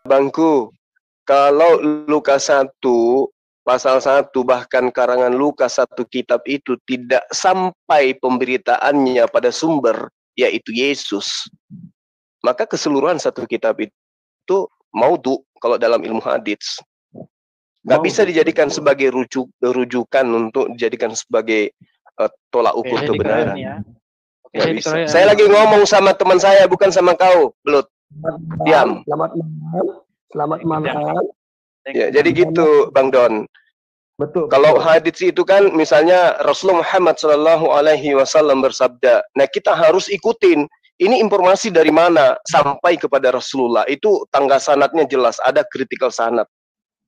Bangku, kalau Lukas 1 pasal 1 bahkan karangan Lukas 1 kitab itu tidak sampai pemberitaannya pada sumber yaitu Yesus, maka keseluruhan satu kitab itu maudhu kalau dalam ilmu hadits. Nggak bisa dijadikan sebagai rujukan untuk dijadikan sebagai tolak ukur kebenaran. Nggak bisa. Saya lagi ngomong sama teman saya, bukan sama kau, Belut. Diam. Selamat malam. Ya, jadi gitu, Bang Don. Betul. Kalau hadits itu kan, misalnya Rasulullah Muhammad SAW bersabda. Nah, kita harus ikutin. Ini informasi dari mana sampai kepada Rasulullah. Itu tangga sanadnya jelas, ada critical sanad.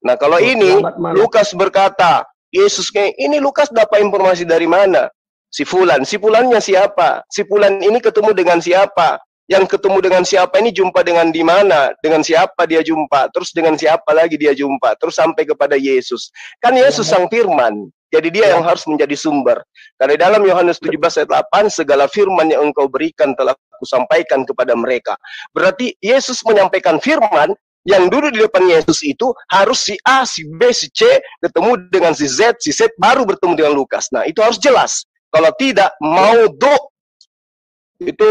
Nah, kalau ini Lukas berkata, Yesus kayak ini Lukas dapat informasi dari mana? Si fulannya siapa? Si fulan ini ketemu dengan siapa? Yang ketemu dengan siapa ini jumpa dengan di mana? Dengan siapa dia jumpa? Terus dengan siapa lagi dia jumpa? Terus sampai kepada Yesus. Kan Yesus sang firman. Jadi dia yang harus menjadi sumber. Karena dalam Yohanes 17 ayat 8, segala firman yang engkau berikan telah kusampaikan kepada mereka. Berarti Yesus menyampaikan firman, yang duduk di depan Yesus itu harus si A, si B, si C ketemu dengan si Z baru bertemu dengan Lukas. Nah, itu harus jelas. Kalau tidak, maudhu. Itu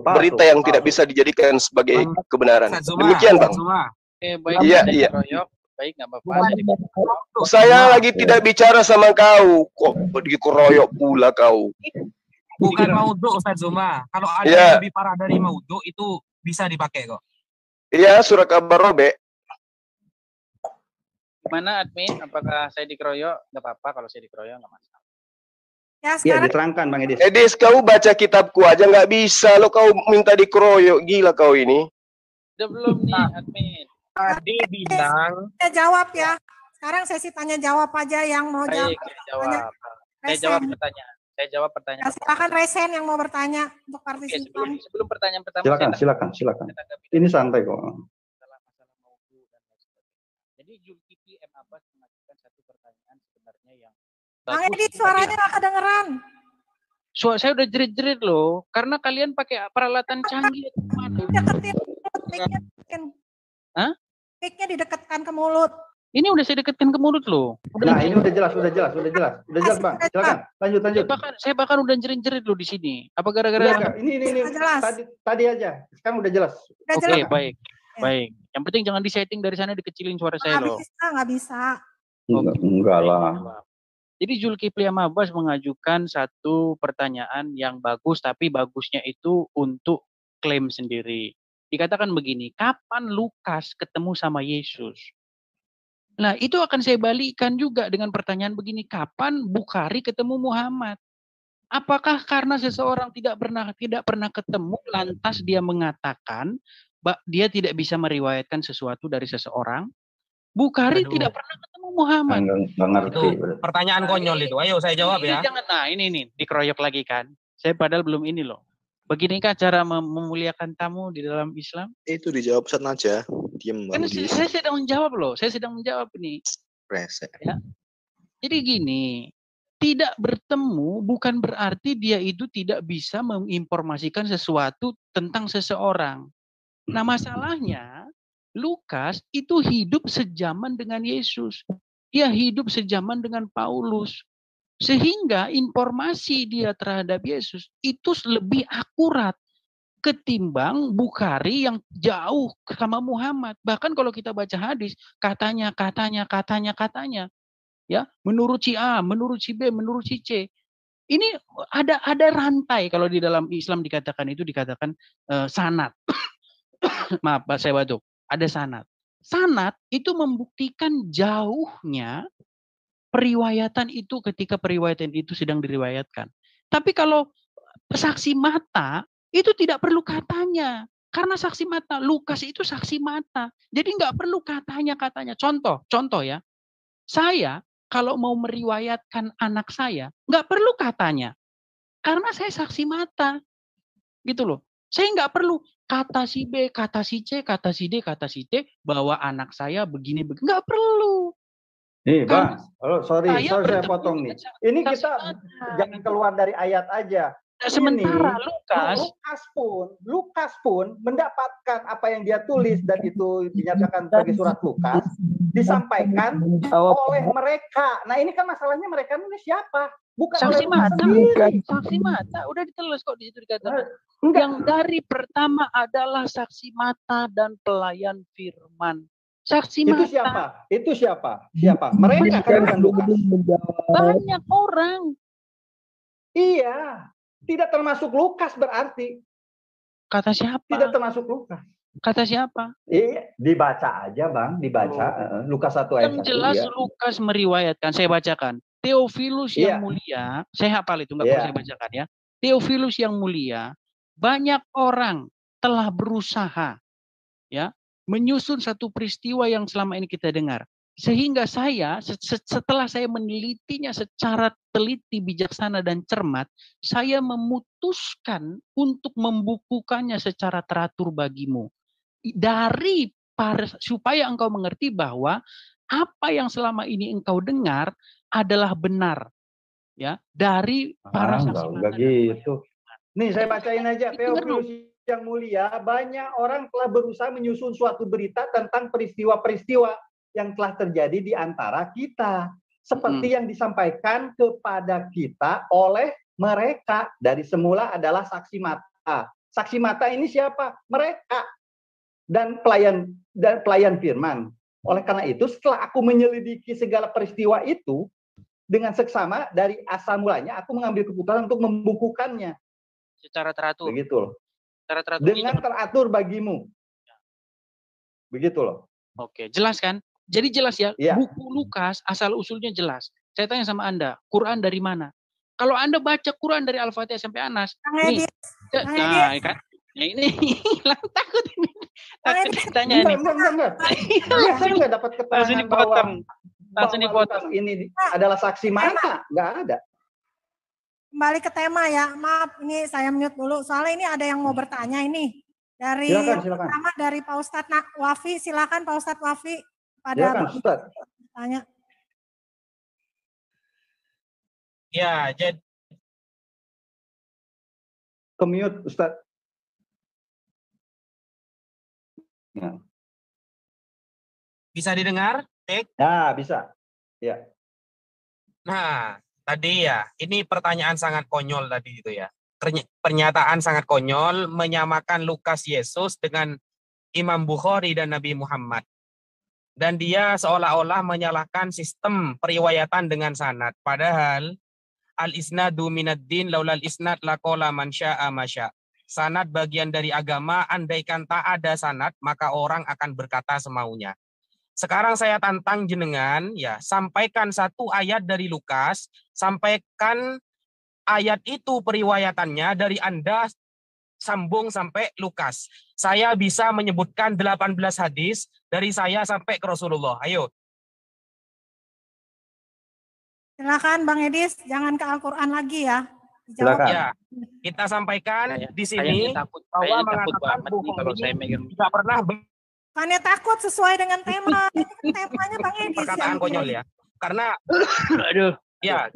berita yang tidak bisa dijadikan sebagai kebenaran. Demikian, Bang. Iya. Baik, nggak apa-apa. Saya lagi tidak bicara sama kau. Kok dikeroyok pula kau? Bukan maudhu, Ustaz Zuma. Kalau ada yang lebih parah dari maudhu, itu bisa dipakai kok. Iya, surat kabar Robe. Gimana, admin? Apakah saya dikeroyok? Nggak apa-apa kalau saya dikeroyok, nggak masalah. Ya, sekarang diterangkan Bang Edis. Edis, kau baca kitabku aja nggak bisa, lo kau minta dikeroyok, gila kau ini. Udah belum nih, admin? Tadi bilang. Saya jawab ya. Sekarang sesi tanya jawab aja yang mau jawab. Saya jawab pertanyaan. Saya jawab pertanyaan. Ya, silakan Resen yang mau bertanya untuk partisipan. Sebelum pertanyaan pertama. Silakan. Ini santai kok. Jadi Zulkifli M. Abbas mengajukan satu pertanyaan sebenarnya yang Bang Edi, suaranya nggak kedengeran. Saya udah jerit-jerit loh, karena kalian pakai peralatan canggih. Deketin. Hah? Mic-nya didekatkan ke mulut. Ini udah saya dekatkan ke mulut loh. Nah, ini udah jelas Bang. Silakan, lanjut. Saya bahkan udah jerit-jerit loh di sini. Apa gara-gara ini tadi aja. Sekarang udah jelas. Oke, baik. Yang penting jangan disetting dari sana dikecilin suara saya loh. Nggak bisa. Enggak lah. Jadi Zulkifli Abbas mengajukan satu pertanyaan yang bagus, tapi bagusnya itu untuk klaim sendiri. Dikatakan begini, kapan Lukas ketemu sama Yesus? Nah, itu akan saya balikkan juga dengan pertanyaan begini, kapan Bukhari ketemu Muhammad? Apakah karena seseorang tidak pernah ketemu, lantas dia mengatakan dia tidak bisa meriwayatkan sesuatu dari seseorang? Bukhari tidak pernah ketemu Muhammad. Itu pertanyaan konyol itu. Ayo saya jawab ya. Jangan, ini dikeroyok lagi kan. Saya padahal belum ini loh. Beginikah cara memuliakan tamu di dalam Islam? Itu dijawab saja. Diam. Kan saya sedang menjawab loh. Saya sedang menjawab nih. Ya. Jadi gini, tidak bertemu bukan berarti dia itu tidak bisa menginformasikan sesuatu tentang seseorang. Nah, masalahnya Lukas itu hidup sejaman dengan Yesus. Dia hidup sejaman dengan Paulus. Sehingga informasi dia terhadap Yesus itu lebih akurat ketimbang Bukhari yang jauh sama Muhammad. Bahkan kalau kita baca hadis, katanya. Ya, menurut si A, menurut si B, menurut si C. Ini ada rantai kalau di dalam Islam dikatakan sanad. Maaf, saya batuk. Ada sanad. Sanad itu membuktikan jauhnya periwayatan itu ketika periwayatan itu sedang diriwayatkan. Tapi kalau saksi mata itu tidak perlu katanya. Karena saksi mata, Lukas itu saksi mata. Jadi nggak perlu katanya. Contoh ya. Saya kalau mau meriwayatkan anak saya, nggak perlu katanya. Karena saya saksi mata. Gitu loh. Saya nggak perlu kata si B, kata si C, kata si D, kata si T, bahwa anak saya begini. Nggak perlu. Nih Bang, sorry saya potong nih. Ini kita jangan keluar dari ayat aja. Nah, sementara Lukas pun mendapatkan apa yang dia tulis dan itu dinyatakan sebagai surat Lukas disampaikan oleh mereka. Nah, ini kan masalahnya mereka ini siapa? Bukan saksi oleh Lukas mata, sendiri. saksi mata udah diteles kok di situ dikatakan. Yang dari pertama adalah saksi mata dan pelayan firman. Saksi itu mata. Itu siapa? Mereka kan bukan Lukas. Banyak orang. Iya, tidak termasuk Lukas berarti. Kata siapa? Tidak termasuk Lukas. Kata siapa? Iya, dibaca aja, Bang, dibaca. Lukas 1 ayat 1. Yang jelas ya. Lukas meriwayatkan, saya bacakan. Theophilus yang mulia, saya hafal itu, enggak perlu saya bacakan ya. Theophilus yang mulia, banyak orang telah berusaha ya menyusun satu peristiwa yang selama ini kita dengar. Sehingga saya setelah saya menelitinya secara teliti, bijaksana dan cermat, saya memutuskan untuk membukukannya secara teratur bagimu. Supaya engkau mengerti bahwa apa yang selama ini engkau dengar adalah benar. Ya, dari para saksi mata. Gitu. Nih saya bacain aja. Theophilus yang mulia, banyak orang telah berusaha menyusun suatu berita tentang peristiwa-peristiwa yang telah terjadi di antara kita. Seperti yang disampaikan kepada kita oleh mereka. Dari semula adalah saksi mata. Saksi mata ini siapa? Mereka. Dan pelayan firman. Oleh karena itu, setelah aku menyelidiki segala peristiwa itu, dengan seksama dari asal mulanya, aku mengambil keputusan untuk membukukannya. Secara teratur. Begitu loh. Secara teratur. Dengan teratur bagimu. Begitu loh. Oke, jelas kan? Jadi jelas ya, ya. Buku Lukas asal-usulnya jelas. Saya tanya sama Anda, Quran dari mana? Kalau Anda baca Quran dari Al-Fatihah sampai Anas, nih, nah, kan? Ya ini hilang takut ini. Takut ditanya nih. Saya nggak dapat keterangan langsung dipotong. Ini adalah saksi mana? Nggak ada. Kembali ke tema ya. Maaf, ini saya mute dulu. Soalnya ini ada yang mau bertanya ini. Dari silakan. Pertama dari Pak Ustadz Wafi. Silakan Pak Ustadz Wafi. Silakan Ustadz. Tanya. Ya, jadi ke-mute Ustadz. Ya. Bisa didengar? Ya, bisa. Ya. Nah, tadi ya, ini pertanyaan sangat konyol tadi itu ya. Pernyataan sangat konyol menyamakan Lukas Yesus dengan Imam Bukhari dan Nabi Muhammad. Dan dia seolah-olah menyalahkan sistem periwayatan dengan sanad. Padahal al-isnadu minad-din laulal isnad laqala man syaa masya. Sanad bagian dari agama, andaikan tak ada sanad, maka orang akan berkata semaunya. Sekarang saya tantang jenengan, ya, sampaikan satu ayat dari Lukas, sampaikan ayat itu periwayatannya dari Anda sambung sampai Lukas. Saya bisa menyebutkan 18 hadis dari saya sampai ke Rasulullah. Ayo. Silakan Bang Edis, jangan ke Al-Quran lagi ya. Silakan. Ya, kita sampaikan di sini bahwa mengatakan kalau saya tidak pernah. Bukannya takut sesuai dengan tema. Temanya Bang Edis. Perkataan konyol ya. Karena ya,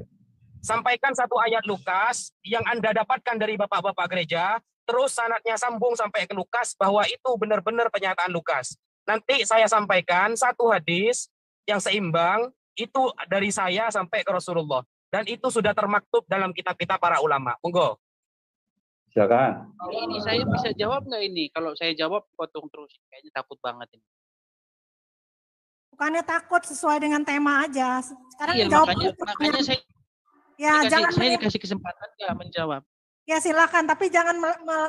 sampaikan satu ayat Lukas yang Anda dapatkan dari bapak-bapak gereja, terus sanadnya sambung sampai ke Lukas bahwa itu benar-benar pernyataan Lukas. Nanti saya sampaikan satu hadis yang seimbang itu dari saya sampai ke Rasulullah. Dan itu sudah termaktub dalam kitab-kitab para ulama. Monggo. Silakan. Ini saya bisa jawab nggak ini? Kalau saya jawab potong terus, kayaknya takut banget ini. Bukannya takut sesuai dengan tema aja. Sekarang iya, jawab. Makanya saya dikasih kesempatan nggak menjawab. Ya silakan, tapi jangan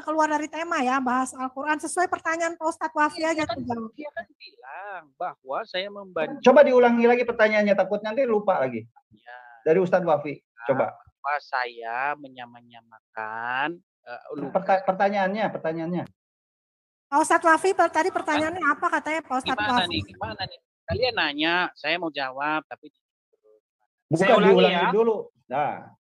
keluar dari tema ya, bahas Al-Quran sesuai pertanyaan Pak Ustadz Wafi aja. Dia kan bilang bahwa saya membanding. Coba diulangi lagi pertanyaannya, takut nanti lupa lagi. Ya. Dari Ustadz Wafi, coba. Bahwa saya menyamakan pertanyaannya. Pak Ustadz Wafi tadi pertanyaannya apa katanya Pak Ustadz Wafi? Gimana nih? Kalian nanya, saya mau jawab tapi bukan diulangi dulu. Nah,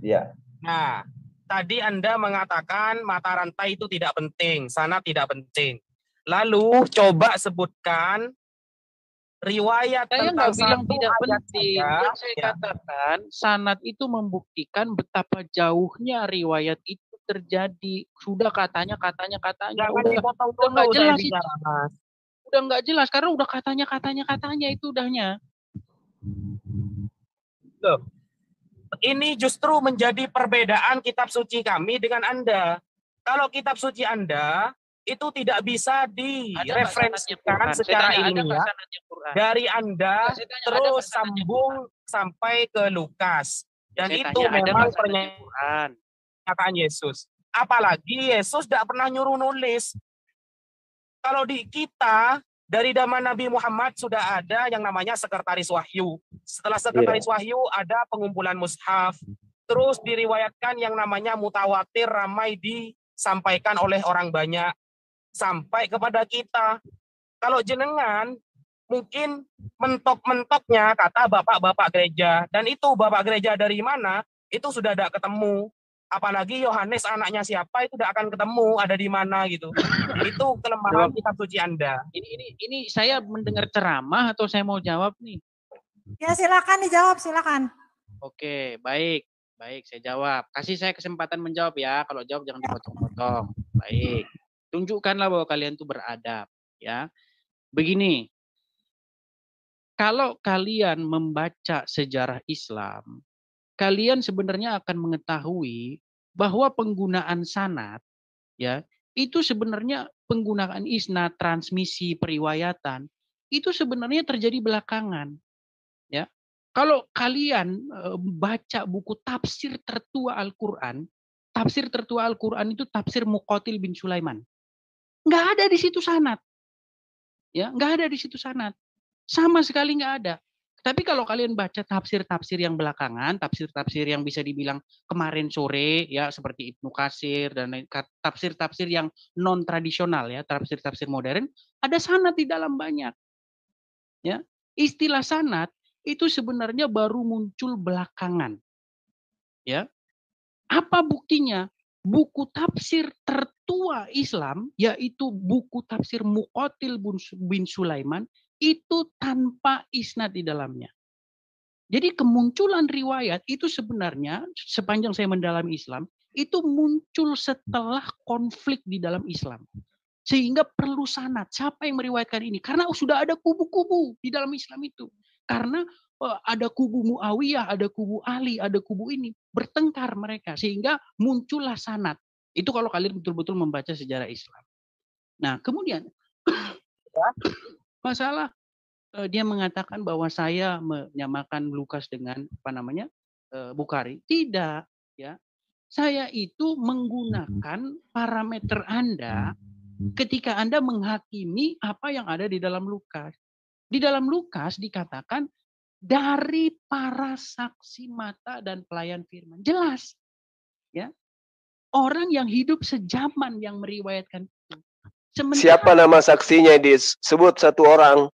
iya. Nah, tadi Anda mengatakan mata rantai itu tidak penting, sanad tidak penting. Lalu coba sebutkan riwayat Saya tentang nggak bilang satu tidak ayat penting. saja, Yang saya ya. katakan, sanad itu membuktikan betapa jauhnya riwayat itu terjadi. Sudah katanya, Jangan udah dipotong nggak dulu saya jelas itu. bicara, Mas. Udah nggak jelas karena udah katanya itu udahnya. Loh, ini justru menjadi perbedaan kitab suci kami dengan Anda. Kalau kitab suci Anda itu tidak bisa Ada nggak sanadnya direferensikan Quran? Saya secara tanya, ada nggak ilmiah sanadnya Quran? dari Anda Saya tanya, ada nggak terus sanadnya sambung Quran? sampai ke Lukas. Dan Saya itu tanya, ada memang nggak sanadnya Quran? pernyataan Yesus. Apalagi Yesus tidak pernah nyuruh nulis. Kalau di kita, dari zaman Nabi Muhammad sudah ada yang namanya Sekretaris Wahyu. Setelah Sekretaris Wahyu ada pengumpulan mushaf. Terus diriwayatkan yang namanya mutawatir, ramai disampaikan oleh orang banyak. Sampai kepada kita. Kalau jenengan, mungkin mentok-mentoknya kata bapak-bapak gereja. Dan itu bapak gereja dari mana, itu sudah tidak ketemu. Apalagi Yohanes anaknya siapa itu tidak akan ketemu ada di mana gitu. Itu kelemahan kitab suci Anda. Ini saya mendengar ceramah atau saya mau jawab nih? Ya silakan dijawab, silakan. Oke, baik saya jawab. Kasih saya kesempatan menjawab ya. Kalau jawab jangan dipotong-potong. Baik, tunjukkanlah bahwa kalian tuh beradab ya. Begini, kalau kalian membaca sejarah Islam, kalian sebenarnya akan mengetahui bahwa penggunaan sanad ya, itu sebenarnya penggunaan isnad, transmisi, periwayatan itu sebenarnya terjadi belakangan ya. Kalau kalian baca buku tafsir tertua Al-Qur'an itu tafsir Muqatil bin Sulaiman. Nggak ada di situ sanad. Ya, nggak ada di situ sanad. Sama sekali nggak ada. Tapi kalau kalian baca tafsir-tafsir yang belakangan, tafsir-tafsir yang bisa dibilang kemarin sore ya seperti Ibnu Katsir dan tafsir-tafsir yang non tradisional ya, tafsir-tafsir modern, ada sanad di dalam banyak. Ya. Istilah sanad itu sebenarnya baru muncul belakangan. Ya. Apa buktinya? Buku tafsir tertua Islam yaitu buku tafsir Muqatil bin Sulaiman itu tanpa isnad di dalamnya. Jadi kemunculan riwayat itu sebenarnya sepanjang saya mendalami Islam itu muncul setelah konflik di dalam Islam. Sehingga perlu sanad. Siapa yang meriwayatkan ini? Karena sudah ada kubu-kubu di dalam Islam itu. Karena ada kubu Muawiyah, ada kubu Ali, ada kubu ini. Bertengkar mereka. Sehingga muncullah sanad. Itu kalau kalian betul-betul membaca sejarah Islam. Nah kemudian masalah dia mengatakan bahwa saya menyamakan Lukas dengan Bukhari. Tidak, ya. Saya itu menggunakan parameter Anda ketika Anda menghakimi apa yang ada di dalam Lukas. Di dalam Lukas dikatakan dari para saksi mata dan pelayan firman. Jelas, ya. Orang yang hidup sejaman yang meriwayatkan itu. Siapa nama saksinya, Dis? Sebut satu orang.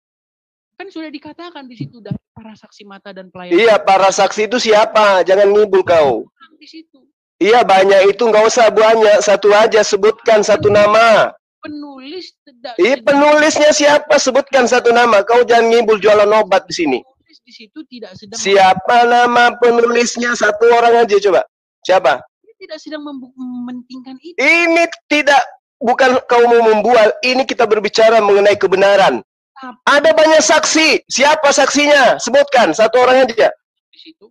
Kan sudah dikatakan di situ dari para saksi mata dan pelayan. Iya, para saksi itu siapa? Jangan ngibul kau. Di situ. Iya, banyak itu nggak usah banyak, satu aja, sebutkan satu nama. Penulis tidak. Iya, penulisnya siapa? Sebutkan satu nama. Kau jangan ngibul jualan obat di sini. Penulis di situ tidak sedang. Siapa nama penulisnya? Satu orang aja coba. Siapa? Dia tidak sedang mementingkan itu. Ini tidak. Bukan kau mau membual, ini kita berbicara mengenai kebenaran. Ada banyak saksi. Siapa saksinya? Sebutkan satu orang aja. Di situ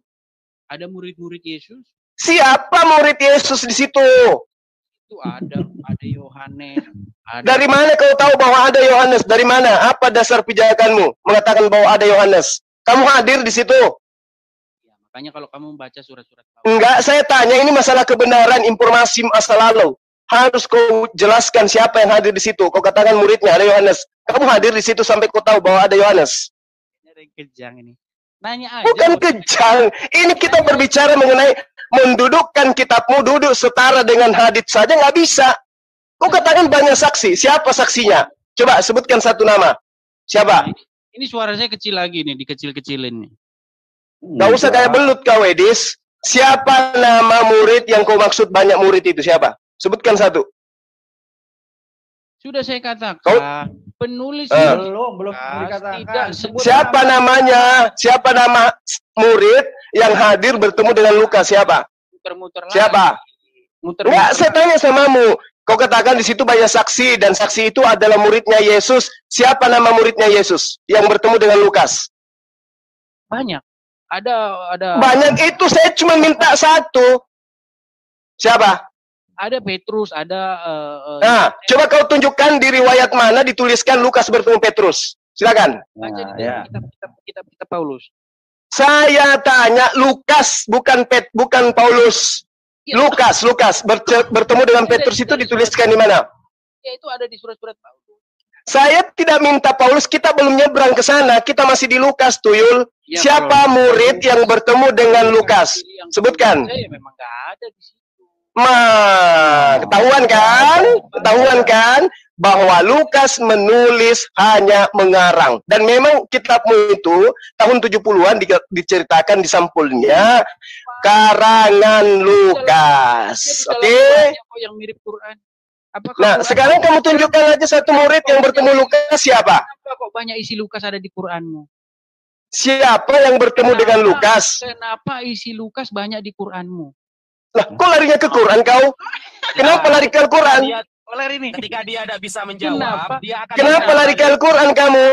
ada murid-murid Yesus. Siapa murid Yesus di situ? Itu ada Yohanes. Dari mana kau tahu bahwa ada Yohanes? Dari mana? Apa dasar pijakanmu mengatakan bahwa ada Yohanes? Kamu hadir di situ? Ya, makanya kalau kamu membaca surat-surat. Enggak, saya tanya ini masalah kebenaran informasi masa lalu. Harus kau jelaskan siapa yang hadir di situ. Kau katakan muridnya ada Yohanes. Kamu hadir di situ sampai kau tahu bahwa ada Yohanes. Ini ada yang kejang ini. Nanya aja. Bukan kejang. Ini kita berbicara mengenai mendudukkan kitabmu duduk setara dengan hadits saja nggak bisa. Kau katakan banyak saksi. Siapa saksinya? Coba sebutkan satu nama. Siapa? Ini suara saya kecil lagi nih, dikecil-kecilin nih. Gak usah kayak belut kau, Edis. Siapa nama murid yang kau maksud banyak murid itu? Siapa? Sebutkan satu. Sudah saya katakan, Penulis Belum tidak dikatakan. Sebut Siapa namanya? Siapa nama murid yang hadir bertemu dengan Lukas? Siapa? muter-muter lagi. Siapa? Muter-muter Enggak, saya lagi. tanya samamu. Kau katakan di situ banyak saksi dan saksi itu adalah muridnya Yesus. Siapa nama muridnya Yesus yang bertemu dengan Lukas? Banyak. Ada Banyak itu, saya cuma minta satu. Siapa? ada Petrus, ada Nah, coba kau tunjukkan di riwayat mana dituliskan Lukas bertemu Petrus. Silakan. baca di ya. dalam kitab Paulus. Saya tanya Lukas, bukan Paulus. Iya, Lukas bertemu dengan Petrus itu dituliskan di mana? ya itu ada di surat-surat Paulus. Saya tidak minta Paulus, kita belum nyebrang ke sana, kita masih di Lukas, Tuyul. Ya, Siapa kalau- murid yang bertemu dengan Lukas? Yang Sebutkan. saya memang nggak ada di situ. Ketahuan kan? Ketahuan kan? Bahwa Lukas menulis hanya mengarang. Dan memang kitabmu itu tahun 70-an diceritakan di sampulnya karangan Lukas. Dia di dalam Oke? Quran kok yang mirip Quran. Apakah Nah, Quran- sekarang kamu tunjukkan aja satu murid yang bertemu Lukas siapa? Kenapa kok banyak isi Lukas ada di Quranmu? Siapa yang bertemu dengan Lukas? Kenapa isi Lukas banyak di Quranmu? Lah, kok larinya ke Quran kau? Kenapa lari ke Al-Quran? Dia, Oler ini. ketika dia tidak bisa menjawab, Kenapa? dia akan Kenapa lari ke Al-Quran kamu?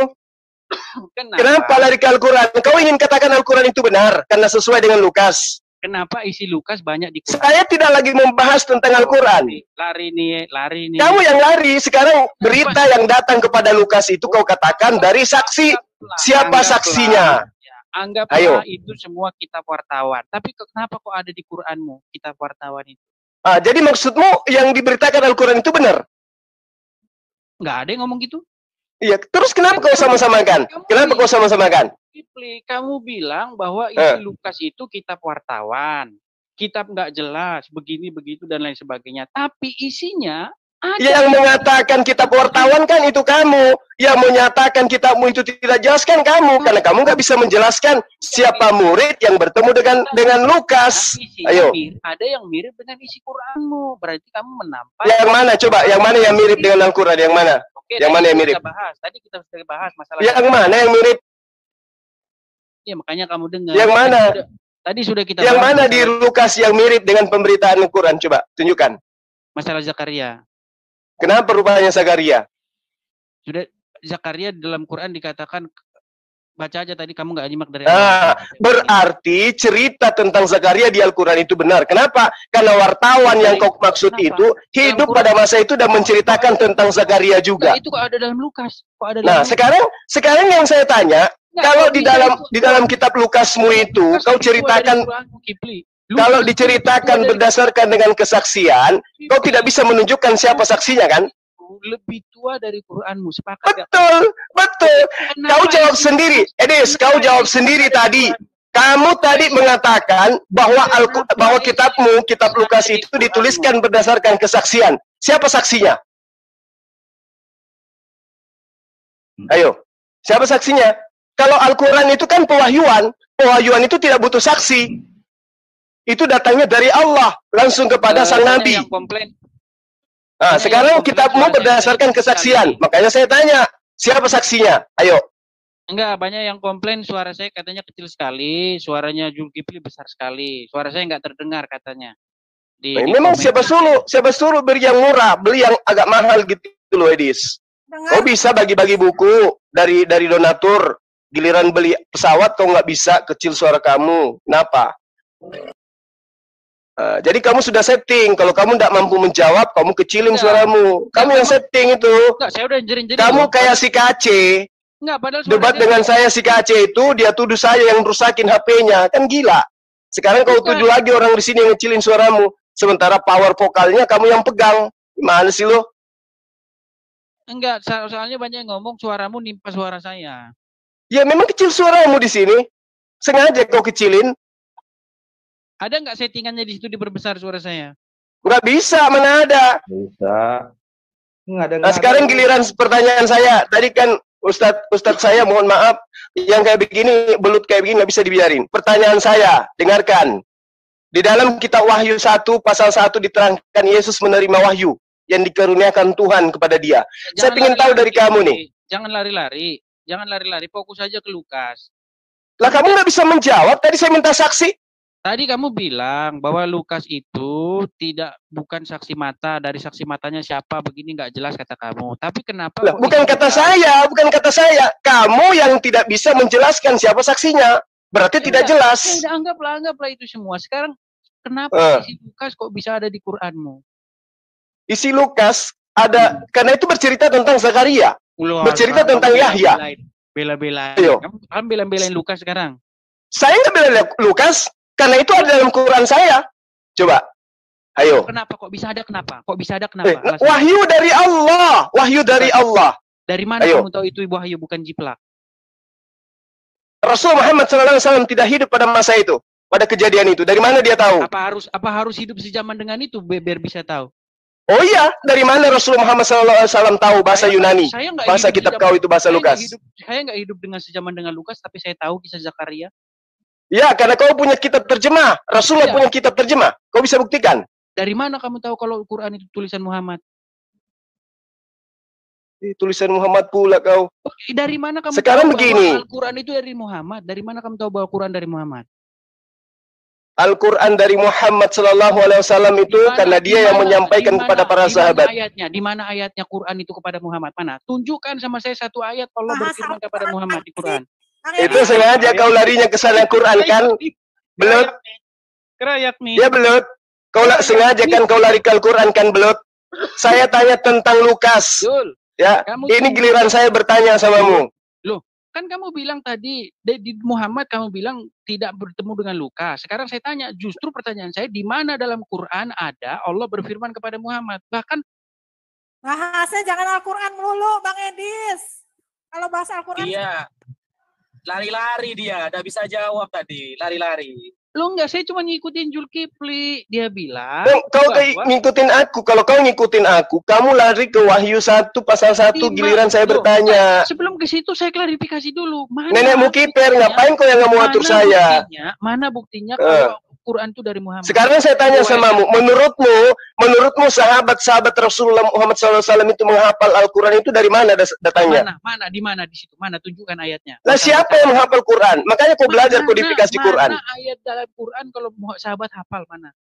Kenapa lari ke Al-Quran? Kau ingin katakan Al-Quran itu benar karena sesuai dengan Lukas. Kenapa isi Lukas banyak di Quran? Saya tidak lagi membahas tentang Al-Quran. Lari nih. Kamu yang lari. Sekarang berita yang datang kepada Lukas itu kau katakan dari saksi. Siapa saksinya? Anggaplah Ayo. itu semua kitab wartawan. Tapi kenapa kok ada di Quranmu kitab wartawan itu? Ah, jadi maksudmu yang diberitakan Al-Quran itu benar? Nggak ada yang ngomong gitu. Iya. Terus kenapa kau sama-samakan? Kenapa kau sama-samakan? Kipli, kamu bilang bahwa isi Lukas itu kitab wartawan. Kitab nggak jelas, begini, begitu, dan lain sebagainya. Tapi isinya ada. Yang mengatakan kitab wartawan kan itu kamu. Yang menyatakan kitabmu itu tidak jelas kan kamu. Karena kamu nggak bisa menjelaskan siapa murid yang bertemu dengan Lukas. Tapi isinya Ayo. ada yang mirip dengan isi Quranmu. Berarti kamu menampak. Yang mana coba? Yang mana yang mirip dengan Al-Quran? Yang mana? Oke, yang tadi mana yang kita mirip? bahas. Tadi kita sudah bahas masalah. Yang mana yang mirip? Ya, makanya kamu dengar. Yang mana? Tadi sudah kita Yang bahas mana di masalah- Lukas yang mirip dengan pemberitaan Al-Quran? Coba tunjukkan. masalah Zakaria. Kenapa rupanya Zakaria? Sudah Zakaria dalam Quran dikatakan, baca aja tadi, kamu nggak nyimak dari Nah, berarti cerita tentang Zakaria di Al-Quran itu benar. Kenapa? Karena wartawan yang kau maksud itu hidup pada masa itu dan menceritakan tentang Zakaria juga. Nah, itu kok ada dalam Lukas? Kok ada Nah, dalam sekarang yang saya tanya, Nggak, kalau kok di bisa dalam itu? di dalam kitab Lukasmu itu Lukas kau itu ada di ceritakan, Quranmu, Kipli. Lukas kalau itu diceritakan ada- berdasarkan dengan kesaksian, kau tidak bisa menunjukkan siapa saksinya kan? lebih tua dari Quranmu, sepakat nggak? Betul, betul. Kenapa Kau jawab isi- sendiri, Edis. Kau jawab sendiri tadi. Kamu tadi mengatakan bahwa bahwa kitabmu, kitab Lukas itu dituliskan berdasarkan kesaksian. Siapa saksinya? Ayo, siapa saksinya? Kalau Al-Quran itu kan pewahyuan. Pewahyuan itu tidak butuh saksi. Itu datangnya dari Allah langsung kepada sang banyak Nabi. yang komplain. Nah, sekarang kitabmu berdasarkan kesaksian. Makanya saya tanya, siapa saksinya? Ayo. Enggak, banyak yang komplain suara saya katanya kecil sekali, suaranya Zulkifli besar sekali, suara saya nggak terdengar katanya. Memang komen. siapa suruh beli yang murah, beli yang agak mahal gitu loh, Edis. Kau bisa bagi-bagi buku dari donatur, giliran beli pesawat kau nggak bisa, kecil suara kamu. Kenapa? Jadi kamu sudah setting, kalau kamu tidak mampu menjawab, kamu kecilin Enggak. suaramu. Kamu yang setting itu. Enggak, saya udah jerin-jerin. Kamu kayak si Kace. Enggak, padahal suara Debat saya- dengan saya si Kace itu, dia tuduh saya yang rusakin HP-nya. Kan gila. Sekarang kau Bukan. tuduh lagi orang di sini yang ngecilin suaramu. Sementara power vokalnya kamu yang pegang. Gimana sih lo? Enggak, soalnya banyak yang ngomong suaramu nimpa suara saya. Ya memang kecil suaramu di sini. Sengaja kau kecilin. Ada nggak settingannya di situ diperbesar suara saya? Nggak bisa, mana ada. Bisa. Nggak ada. Nah sekarang giliran pertanyaan saya. Tadi kan Ustadz saya mohon maaf. Yang kayak begini, belut kayak begini nggak bisa dibiarin. Pertanyaan saya, dengarkan. Di dalam kitab Wahyu 1 pasal 1 diterangkan Yesus menerima wahyu yang dikaruniakan Tuhan kepada dia. Saya ingin tahu dari kamu nih. Jangan lari-lari. Jangan lari-lari, fokus saja ke Lukas. Lah kamu nggak bisa menjawab, tadi saya minta saksi. Tadi kamu bilang bahwa Lukas itu bukan saksi mata, dari saksi matanya siapa begini nggak jelas kata kamu. Tapi kenapa? Lah, bukan kata saya, bukan kata saya. Kamu yang tidak bisa menjelaskan siapa saksinya, berarti tidak jelas. Ya, anggaplah itu semua. Sekarang kenapa isi Lukas kok bisa ada di Quranmu? Isi Lukas ada karena itu bercerita tentang Zakaria, bercerita tentang Yahya. Bela-belain. Kamu bela-belain Lukas sekarang. Saya nggak bela Lukas. Karena itu ada dalam Quran saya. Coba. Ayo. Kenapa kok bisa ada kenapa? Wahyu dari Allah. Wahyu dari Allah. Dari mana kamu tahu itu wahyu bukan jiplak? Rasul Muhammad SAW tidak hidup pada masa itu, pada kejadian itu. Dari mana dia tahu? Apa harus hidup sejaman dengan itu biar bisa tahu? Oh iya, dari mana Rasul Muhammad SAW tahu bahasa Yunani? Bahasa kitab kau itu bahasa Lukas. Saya nggak hidup dengan sejaman dengan Lukas, tapi saya tahu kisah Zakaria. Ya, karena kau punya kitab terjemah. Rasulullah punya kitab terjemah. Kau bisa buktikan. Dari mana kamu tahu kalau Quran itu tulisan Muhammad? Tulisan Muhammad pula kau. Dari mana kamu Sekarang tahu begini. bahwa Al-Quran itu dari Muhammad? Dari mana kamu tahu bahwa Quran dari Muhammad? Al-Quran dari Muhammad Sallallahu Alaihi Wasallam itu karena dia yang menyampaikan kepada para sahabat. Di mana ayatnya Quran itu kepada Muhammad? Mana? Tunjukkan sama saya satu ayat Allah berfirman kepada Muhammad di Quran. Itu sengaja kau larinya ke sana Quran kan? Belut. Kerayak nih. Ya belut. Kau sengaja kan kau lari ke Al-Quran kan belut. Saya tanya tentang Lukas. Ya, ini giliran saya bertanya samamu. Loh, kan kamu bilang tadi di Muhammad kamu bilang tidak bertemu dengan Lukas. Sekarang saya tanya, justru pertanyaan saya di mana dalam Quran ada Allah berfirman kepada Muhammad? Bahkan bahasnya jangan Al-Quran melulu, Bang Edis. Kalau bahasa Al-Quran. Iya. Lari-lari dia, udah bisa jawab tadi, lari-lari. Lo enggak, saya cuma ngikutin Zulkifli. Dia bilang. Kau ngikutin aku, kalau kau ngikutin aku, kamu lari ke Wahyu 1 pasal 1 giliran saya bertanya. Sebelum ke situ saya klarifikasi dulu. Nenekmu kiper, ngapain kau yang nggak mau atur saya? Mana buktinya kalau Quran itu dari Muhammad? Sekarang saya tanya samamu, menurutmu sahabat-sahabat Rasulullah Muhammad SAW itu menghafal Al-Quran itu dari mana datangnya? Di mana di situ? Mana tunjukkan ayatnya? Lah siapa yang menghafal Quran? Makanya kau belajar kodifikasi Quran. Mana ayat dalam Quran kalau sahabat hafal mana?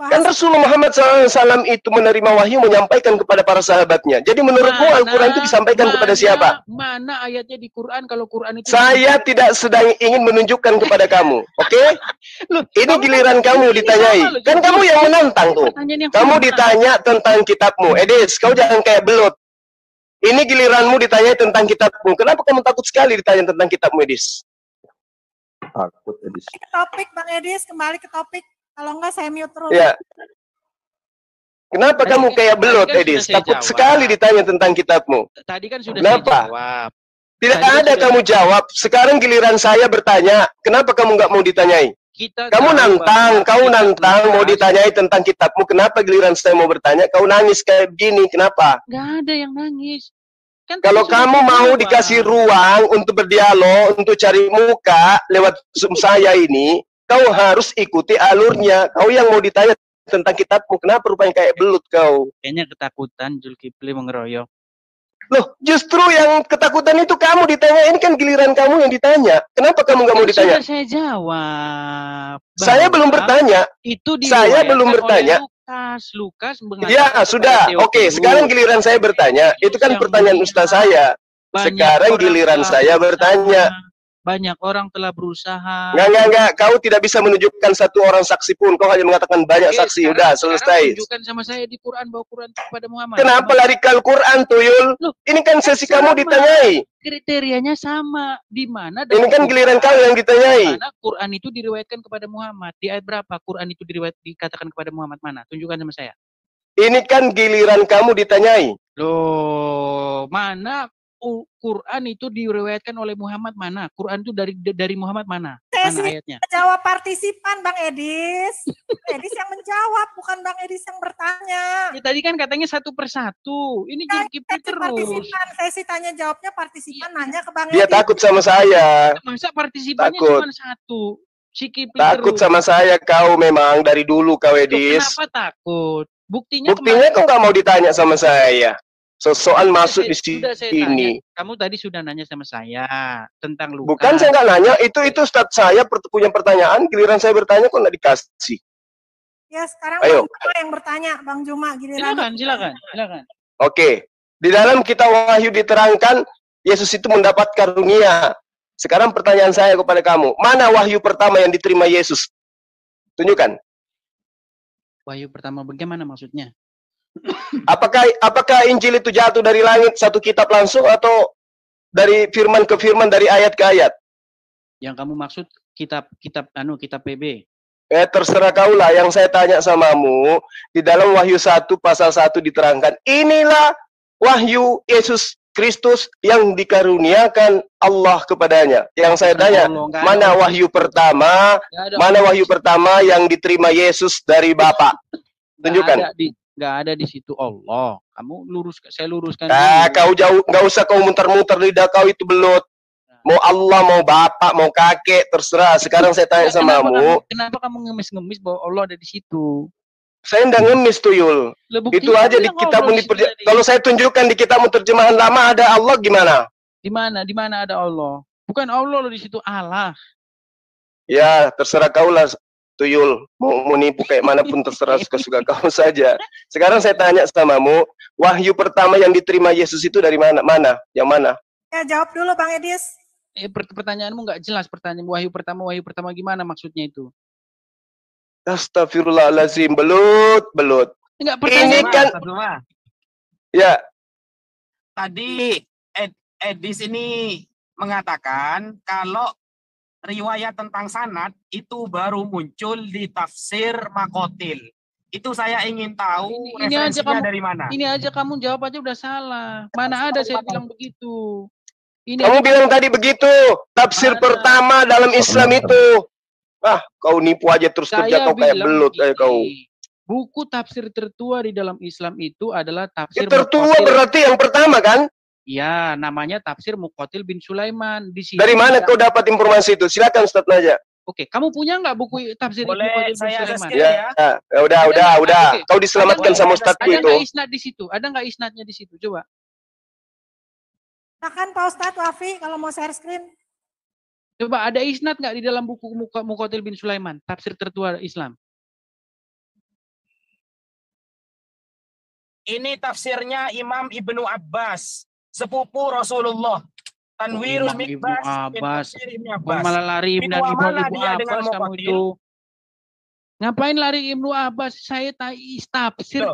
Kan Rasulullah Muhammad SAW itu menerima wahyu menyampaikan kepada para sahabatnya. Jadi menurutmu Al-Quran itu disampaikan kepada siapa? Mana ayatnya di Quran kalau Quran itu? Saya tidak sedang ingin menunjukkan kepada kamu, oke? Ini giliran kamu ditanyai. Kan kamu yang menantang tuh. Kamu ditanya tentang kitabmu. Edis, kau jangan kayak belut. Ini giliranmu ditanyai tentang kitabmu. Kenapa kamu takut sekali ditanya tentang kitabmu, Edis? Takut, Edis. Topik, Bang Edis, kembali ke topik. Kalau enggak saya mute terus. Ya. Kenapa kamu kayak belut, Edis? Takut sekali ditanya tentang kitabmu. Tadi kan sudah saya jawab. Tidak ada kamu jawab. Sekarang giliran saya bertanya. Kenapa kamu nggak mau ditanyai? Kamu nantang, mau ditanyai tentang kitabmu. Kenapa giliran saya mau bertanya? Kau nangis kayak begini. Kenapa? Nggak ada yang nangis. Kan kalau kamu mau dikasih ruang untuk berdialog, untuk cari muka lewat Zoom saya ini, kau harus ikuti alurnya. Kau yang mau ditanya tentang kitabmu, kenapa rupanya kayak belut kau? Kayaknya ketakutan Zulkifli mengeroyok. Loh, justru yang ketakutan itu kamu ditanya. Ini kan giliran kamu yang ditanya. Kenapa kamu nggak mau ditanya? Sudah saya jawab. Saya belum bertanya. Saya belum bertanya. Lukas ya, sudah. Oke, sekarang giliran saya bertanya. Itu kan pertanyaan ustaz saya. Sekarang giliran saya bertanya. Banyak orang telah berusaha. Enggak. Kau tidak bisa menunjukkan satu orang saksi pun. Kau hanya mengatakan banyak saksi. Udah, selesai. Tunjukkan sama saya di Quran bahwa Quran kepada Muhammad. Kenapa lari ke Al-Quran, Tuyul? Ini kan sesi kamu ditanyai. Kriterianya sama. Di mana? Ini kan giliran kau yang ditanyai. Mana Quran itu diriwayatkan kepada Muhammad? Di ayat berapa Quran itu dikatakan kepada Muhammad? Mana? Tunjukkan sama saya. Ini kan giliran kamu ditanyai. Loh, mana Quran itu diriwayatkan oleh Muhammad mana? Quran itu dari Muhammad mana? Mana ayatnya? Jawab partisipan, Bang Edis. Edis yang menjawab, bukan Bang Edis yang bertanya. Ya, tadi kan katanya satu persatu. Ini Zulkifli terus. Partisipan, saya sih tanya jawabnya partisipan, nanya ke Bang Edis. Dia takut sama saya. Masa partisipannya cuma satu? Takut sama saya kau memang dari dulu kau, Edis. Kenapa takut? Buktinya kok nggak mau ditanya sama saya. Soal masuk di sini. Kamu tadi sudah nanya sama saya tentang Lukas. Bukan, saya nggak nanya. Itu Ustadz saya punya pertanyaan. Giliran saya bertanya kok nggak dikasih. Ya sekarang Ayo. Bang Juma yang bertanya, Bang Juma. Silakan. Oke. Di dalam kitab Wahyu diterangkan Yesus itu mendapat karunia. Sekarang pertanyaan saya kepada kamu, mana wahyu pertama yang diterima Yesus? Tunjukkan. Wahyu pertama bagaimana maksudnya? Apakah Injil itu jatuh dari langit satu kitab langsung atau dari firman ke firman, dari ayat ke ayat? Yang kamu maksud kitab PB. Terserah kaulah. Yang saya tanya samamu, di dalam Wahyu 1 pasal 1 diterangkan, inilah wahyu Yesus Kristus yang dikaruniakan Allah kepadanya. Yang saya tanya, mana wahyu pertama? Mana wahyu pertama yang diterima Yesus dari Bapa? Tunjukkan. Nggak ada di situ Allah. Kamu saya luruskan. Kau jauh, nggak usah kau muter-muter, lidah kau itu belut. Mau Allah, mau bapak, mau kakek, terserah. Sekarang saya tanya samamu. Kenapa kamu ngemis-ngemis bahwa Allah ada di situ? Saya nggak ngemis tuh, Yul. Itu aja di kitab. Kalau saya tunjukkan di kitab terjemahan lama ada Allah, gimana? Di mana ada Allah? Bukan Allah loh di situ, Allah. Ya, terserah kau lah, Tuyul. Mau nipu kayak manapun terserah, suka-suka kau saja. Sekarang saya tanya samamu, wahyu pertama yang diterima Yesus itu dari mana? Yang mana? Ya, jawab dulu Bang Edis. Pertanyaanmu nggak jelas. Pertanyaan wahyu pertama gimana maksudnya itu? Astagfirullahaladzim, belut. Enggak, ini kan, ya. Tadi Edis ini mengatakan kalau riwayat tentang sanad itu baru muncul di tafsir Makotil. Itu saya ingin tahu referensinya dari mana. Ini aja kamu jawab aja udah salah. Mana ada saya bilang begitu. Kamu bilang tadi begitu. Tafsir pertama dalam Islam itu. Kau nipu aja terus kerja kau kayak belut kau. Buku tafsir tertua di dalam Islam itu adalah tafsir tertua berarti yang pertama kan? Ya, namanya tafsir Muqatil bin Sulaiman. Di sini dari mana kau dapat informasi itu? Silakan Ustaz Naja. Oke, kamu punya nggak buku tafsir Muqatil bin Sulaiman? Udah. Kau diselamatkan sama Ustazku itu. Ada nggak isnad di situ? Ada nggak isnadnya di situ? Coba. Silakan Pak Ustadz Wafi kalau mau share screen. Coba ada isnad nggak di dalam buku Muqatil bin Sulaiman, tafsir tertua Islam? Ini tafsirnya Imam Ibnu Abbas, sepupu Rasulullah. Tanwirul Mikbas. Malah lari dan Ibnu Abbas kamu itu. Ngapain lari Ibnu Abbas? Saya tafsir.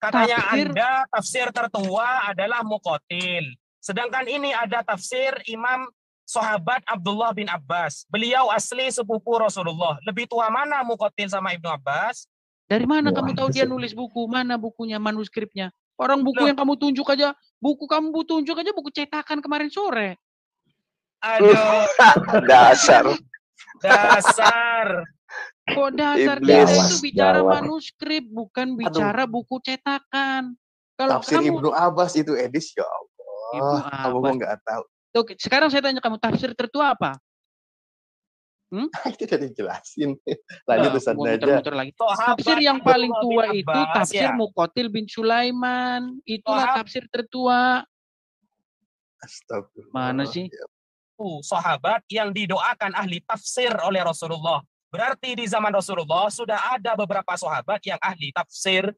Katanya Anda tafsir tertua adalah Muqatil. Sedangkan ini ada tafsir Imam sahabat Abdullah bin Abbas. Beliau asli sepupu Rasulullah. Lebih tua mana Muqatil sama Ibnu Abbas? Dari mana kamu tahu dia nulis buku? Mana bukunya, manuskripnya? Orang buku yang kamu tunjuk aja, buku cetakan kemarin sore. Aduh. Dasar. Kok dasar? Dia itu bicara manuskrip, bukan bicara buku cetakan. Kalau tafsir kamu, Ibnu Abbas itu Edis, ya Allah. Kamu kok nggak tahu. Oke, sekarang saya tanya kamu, tafsir tertua apa? Itu udah dijelasin. Lanjut Ustaz Naja. Tafsir yang paling tua itu tafsir Muqatil bin Sulaiman. Itulah tafsir tertua. Astagfirullah. Mana sih? Sahabat yang didoakan ahli tafsir oleh Rasulullah. Berarti di zaman Rasulullah sudah ada beberapa sahabat yang ahli tafsir.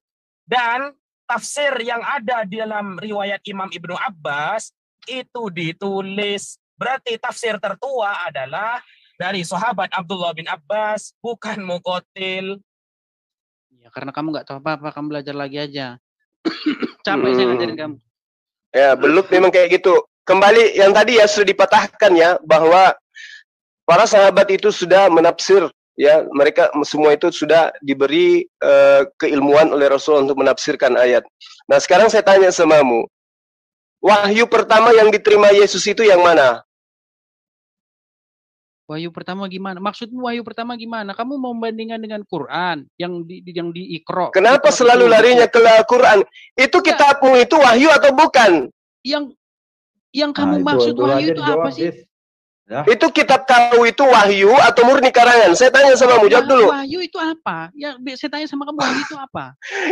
Dan tafsir yang ada di dalam riwayat Imam Ibnu Abbas itu ditulis. Berarti tafsir tertua adalah dari sahabat Abdullah bin Abbas, bukan Muqatil. Ya, karena kamu nggak tahu apa-apa, kamu belajar lagi aja. Capek saya ngajarin kamu. Ya, belut memang kayak gitu. Kembali yang tadi ya sudah dipatahkan ya, bahwa para sahabat itu sudah menafsir, ya, mereka semua itu sudah diberi keilmuan oleh Rasul untuk menafsirkan ayat. Nah, sekarang saya tanya samamu, wahyu pertama yang diterima Yesus itu yang mana? Wahyu pertama gimana? Maksudmu wahyu pertama gimana? Kamu mau membandingkan dengan Quran yang di Iqra. Kenapa selalu larinya ke Quran? Itu kitabmu itu wahyu atau bukan? Yang kamu maksud wahyu itu apa sih? Ya. Itu kitab kau itu wahyu atau murni karangan? Saya tanya sama kamu, jawab dulu. Wahyu itu apa? Ya, saya tanya sama kamu, wahyu itu apa?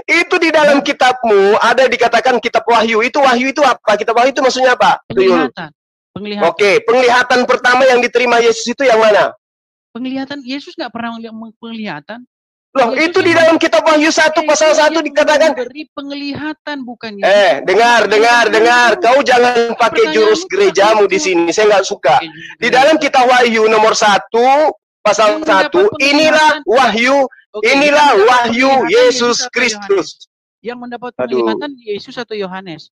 Itu di dalam kitabmu ada dikatakan kitab wahyu. Itu wahyu itu apa? Kitab wahyu itu maksudnya apa? Penglihatan. Penglihatan. Oke, penglihatan pertama yang diterima Yesus itu yang mana? Penglihatan, Yesus nggak pernah melihat penglihatan. Loh, Yesus itu di dalam kitab Wahyu 1 pasal 1 dikatakan. Beri penglihatan, bukan Yesus. Dengar. Kau jangan pakai jurus gerejamu di sini. Saya nggak suka. Di dalam kitab Wahyu nomor 1 pasal 1, inilah wahyu, inilah wahyu Yesus Kristus. Yang mendapat penglihatan Yesus atau Yohanes?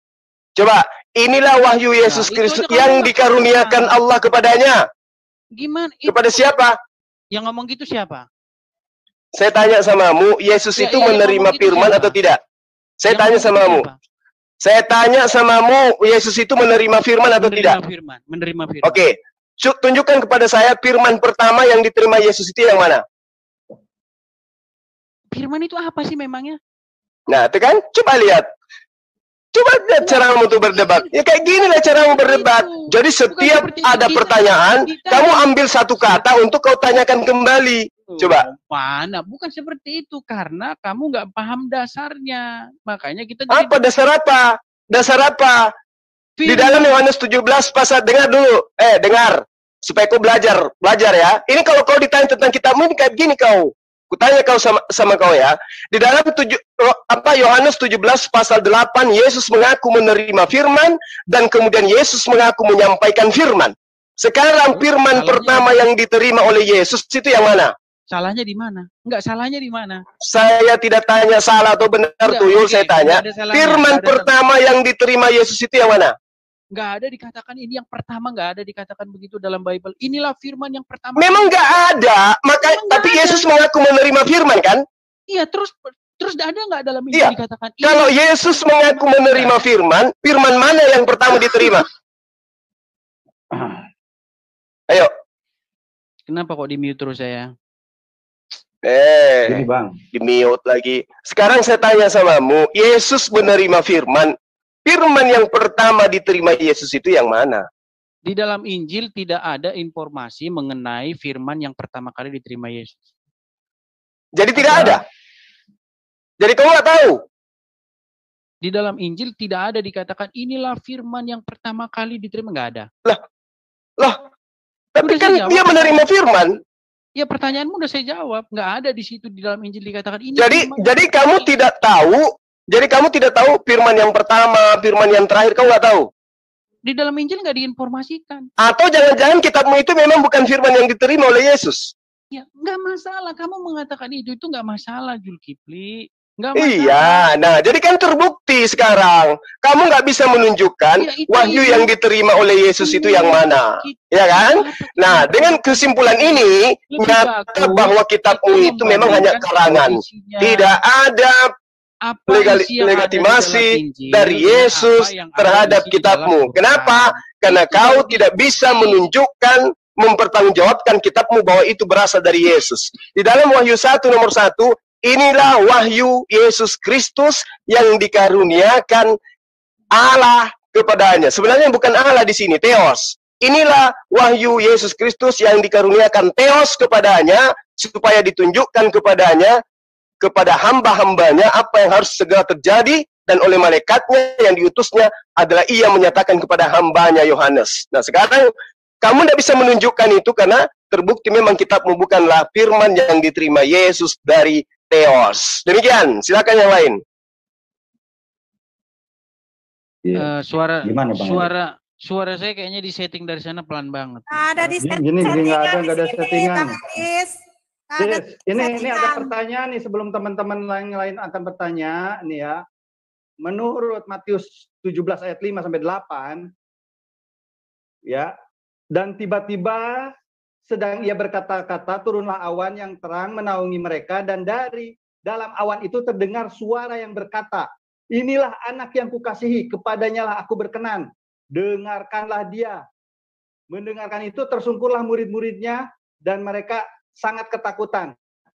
Coba, inilah wahyu Yesus Kristus yang dikaruniakan Allah kepadanya. Gimana? Kepada siapa? Yang ngomong gitu siapa? Saya tanya samamu, Yesus itu menerima firman atau tidak? Saya tanya samamu. Saya tanya samamu, Yesus itu menerima firman atau tidak? Menerima firman. Oke. Tunjukkan kepada saya firman pertama yang diterima Yesus itu yang mana? Firman itu apa sih memangnya? Nah, itu kan? Coba lihat. Coba lihat caramu untuk berdebat. Ya kayak gini lah caramu berdebat. Jadi setiap ada pertanyaan, kamu ambil satu kata untuk kau tanyakan kembali. Coba. Mana? Bukan seperti itu. Karena kamu nggak paham dasarnya. Makanya kita... Apa dasar apa? Dasar apa? Di dalam Yohanes 17 pasal, dengar dulu. Dengar. Supaya kau belajar ya. Ini kalau kau ditanya tentang kitabmu, ini kayak gini kau. Kutanya kau sama kau ya. Di dalam Yohanes 17 pasal 8, Yesus mengaku menerima firman dan kemudian Yesus mengaku menyampaikan firman. Sekarang firman pertama yang diterima oleh Yesus itu yang mana? Salahnya di mana? Enggak, salahnya di mana? Saya tidak tanya salah atau benar, Tuyul, saya tanya. Firman pertama yang diterima Yesus itu yang mana? Enggak ada dikatakan ini yang pertama, enggak ada dikatakan begitu dalam Bible. Inilah firman yang pertama. Memang enggak ada, tapi Yesus mengaku menerima firman kan? Iya, terus ada enggak dalam Injil dikatakan? Kalau Yesus mengaku menerima firman, firman mana yang pertama diterima? Ayo. Kenapa kok di-mute terus saya? Ini Bang. Di-mute lagi. Sekarang saya tanya samamu, Yesus menerima firman. Firman yang pertama diterima Yesus itu yang mana? Di dalam Injil tidak ada informasi mengenai firman yang pertama kali diterima Yesus. Jadi tidak ada? Jadi kamu nggak tahu? Di dalam Injil tidak ada dikatakan inilah firman yang pertama kali diterima, nggak ada. Lah, tapi kan dia menerima firman. Ya, pertanyaanmu udah saya jawab, nggak ada di situ di dalam Injil dikatakan ini. Jadi kamu tidak tahu. Jadi kamu tidak tahu firman yang pertama, firman yang terakhir, kamu nggak tahu? Di dalam Injil nggak diinformasikan. Atau jangan-jangan kitabmu itu memang bukan firman yang diterima oleh Yesus? Ya, nggak masalah. Kamu mengatakan itu nggak masalah, Zulkifli. Nggak masalah. Iya, nah jadi kan terbukti sekarang. Kamu nggak bisa menunjukkan wahyu yang diterima oleh Yesus itu yang mana. Ya kan? Nah, dengan kesimpulan ini, nyata bahwa kitabmu itu memang hanya karangan. Tidak ada legitimasi dari Yesus terhadap kitabmu. Kenapa? Karena kau tidak bisa menunjukkan, mempertanggungjawabkan kitabmu bahwa itu berasal dari Yesus. Di dalam Wahyu 1 nomor 1, inilah wahyu Yesus Kristus yang dikaruniakan Allah kepadanya. Sebenarnya bukan Allah di sini, Theos. Inilah wahyu Yesus Kristus yang dikaruniakan Theos kepadanya, supaya ditunjukkan kepadanya, kepada hamba-hambanya apa yang harus segera terjadi, dan oleh malaikatnya yang diutusnya adalah ia menyatakan kepada hambanya Yohanes. Nah sekarang kamu tidak bisa menunjukkan itu karena terbukti memang kitabmu bukanlah firman yang diterima Yesus dari Theos. Demikian, silakan yang lain. Suara saya kayaknya disetting dari sana pelan banget. Ada di Gini nggak ada settingan. Ini ada settingan. pertanyaan nih sebelum teman-teman lain akan bertanya nih ya. Menurut Matius 17 ayat 5 sampai 8 ya, dan tiba-tiba sedang ia berkata-kata, turunlah awan yang terang menaungi mereka, dan dari dalam awan itu terdengar suara yang berkata, inilah anak yang kukasihi, kepadanya lah aku berkenan, dengarkanlah dia. Mendengarkan itu tersungkurlah murid-muridnya, dan mereka sangat ketakutan.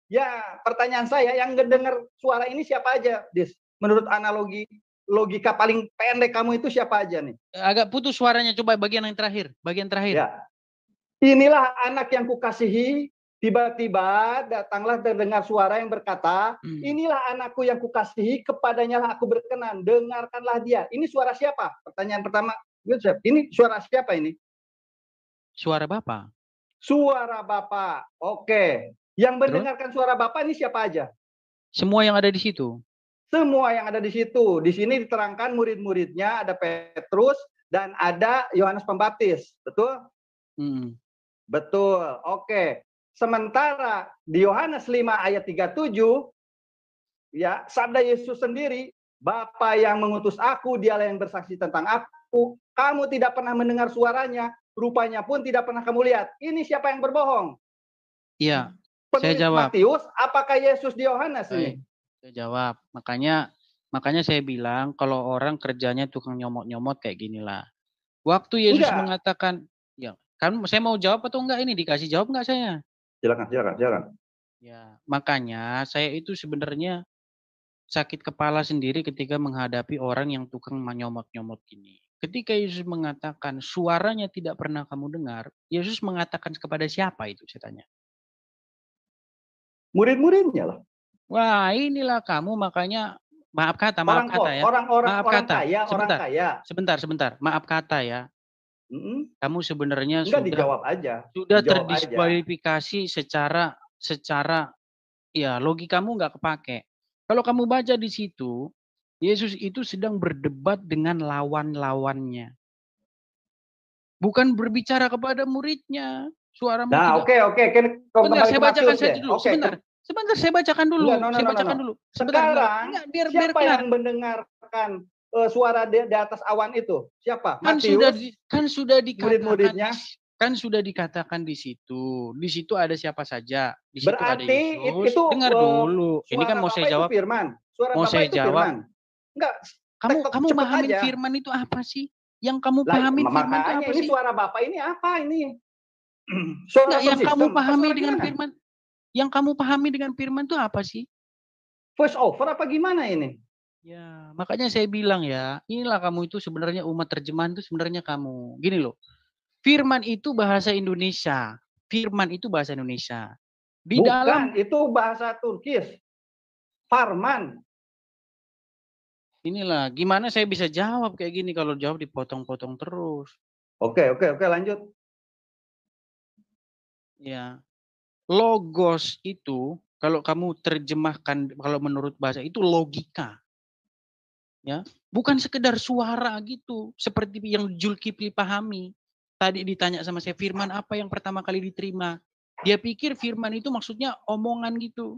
Ya, pertanyaan saya, yang mendengar suara ini siapa aja, Dis? Menurut analogi logika paling pendek kamu itu siapa aja nih? Agak putus suaranya, coba bagian yang terakhir. Bagian terakhir. Ya. Inilah anak yang kukasihi, tiba-tiba datanglah terdengar suara yang berkata, inilah anakku yang kukasihi, kepadanya lah aku berkenan, dengarkanlah dia. Ini suara siapa? Pertanyaan pertama, ini suara siapa ini? Suara Bapa. Suara Bapa. Oke. Yang mendengarkan suara Bapa ini siapa aja? Semua yang ada di situ. Semua yang ada di situ. Di sini diterangkan murid-muridnya, ada Petrus dan ada Yohanes Pembaptis. Betul? Betul. Oke. Sementara di Yohanes 5 ayat 37, ya, sabda Yesus sendiri, Bapa yang mengutus aku, dialah yang bersaksi tentang aku. Kamu tidak pernah mendengar suaranya, rupanya pun tidak pernah kamu lihat. Ini siapa yang berbohong? Iya. Penulis Saya jawab. Matius, apakah Yesus di Yohanes ini? Saya jawab. Makanya saya bilang kalau orang kerjanya tukang nyomot-nyomot kayak ginilah. Waktu Yesus mengatakan, ya, kan saya mau jawab atau enggak ini? Dikasih jawab enggak saya? Silakan. Ya, makanya saya itu sebenarnya sakit kepala sendiri ketika menghadapi orang yang tukang nyomot-nyomot gini. Ketika Yesus mengatakan suaranya tidak pernah kamu dengar, Yesus mengatakan kepada siapa itu saya tanya? Murid-muridnya lah. Wah, inilah kamu makanya maaf kata ya. Orang kaya. Sebentar. Maaf kata ya. Kamu sebenarnya sudah terdiskualifikasi secara ya logikamu nggak kepake. Kalau kamu baca di situ, Yesus itu sedang berdebat dengan lawan-lawannya. Bukan berbicara kepada muridnya. Suaramu oke. Sebentar, saya bacakan saja dulu. Sebentar, saya bacakan dulu. Sekarang, siapa yang mendengarkan suara di atas awan itu? Siapa? Matius? Kan sudah dikatakan murid-muridnya. Kan sudah dikatakan di situ. Di situ ada siapa saja. Di situ berarti ada Yesus. Itu dengar dulu. Ini kan mau saya jawab. Firman. Suara mau Bapak saya itu jawab. Firman. Enggak. Kamu pahamin aja. firman itu apa sih? Yang kamu pahamin firman itu apa ini sih? Suara Bapak ini apa ini? Yang kamu pahami dengan firman. Yang kamu pahami dengan firman itu apa sih? Voice over apa gimana ini? Ya, makanya saya bilang ya, inilah kamu itu sebenarnya umat terjemahan itu sebenarnya kamu. Gini loh. Firman itu bahasa Indonesia. Firman itu bahasa Indonesia. Bukan, itu bahasa Turkis. Farman. Inilah, gimana saya bisa jawab kayak gini kalau jawab dipotong-potong terus. Oke, lanjut. Ya. Logos itu kalau kamu terjemahkan kalau menurut bahasa itu logika. Ya, bukan sekedar suara gitu seperti yang Zulkifli pahami. Tadi ditanya sama saya, firman apa yang pertama kali diterima? Dia pikir firman itu maksudnya omongan gitu.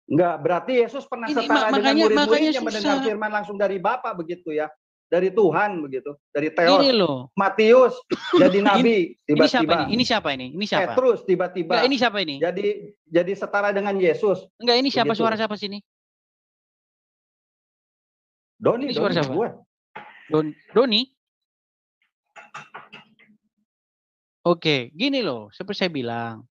Enggak, berarti Yesus pernah setara dengan murid-muridnya mendengar firman langsung dari Bapa begitu ya. Dari Tuhan begitu, dari Theos. Ini loh. Matius jadi nabi tiba-tiba. Ini siapa ini? Petrus tiba-tiba. Ini siapa ini? Jadi setara dengan Yesus. Enggak, ini siapa? Suara siapa sini? Doni, suara siapa? Doni. Oke, gini loh, seperti saya bilang.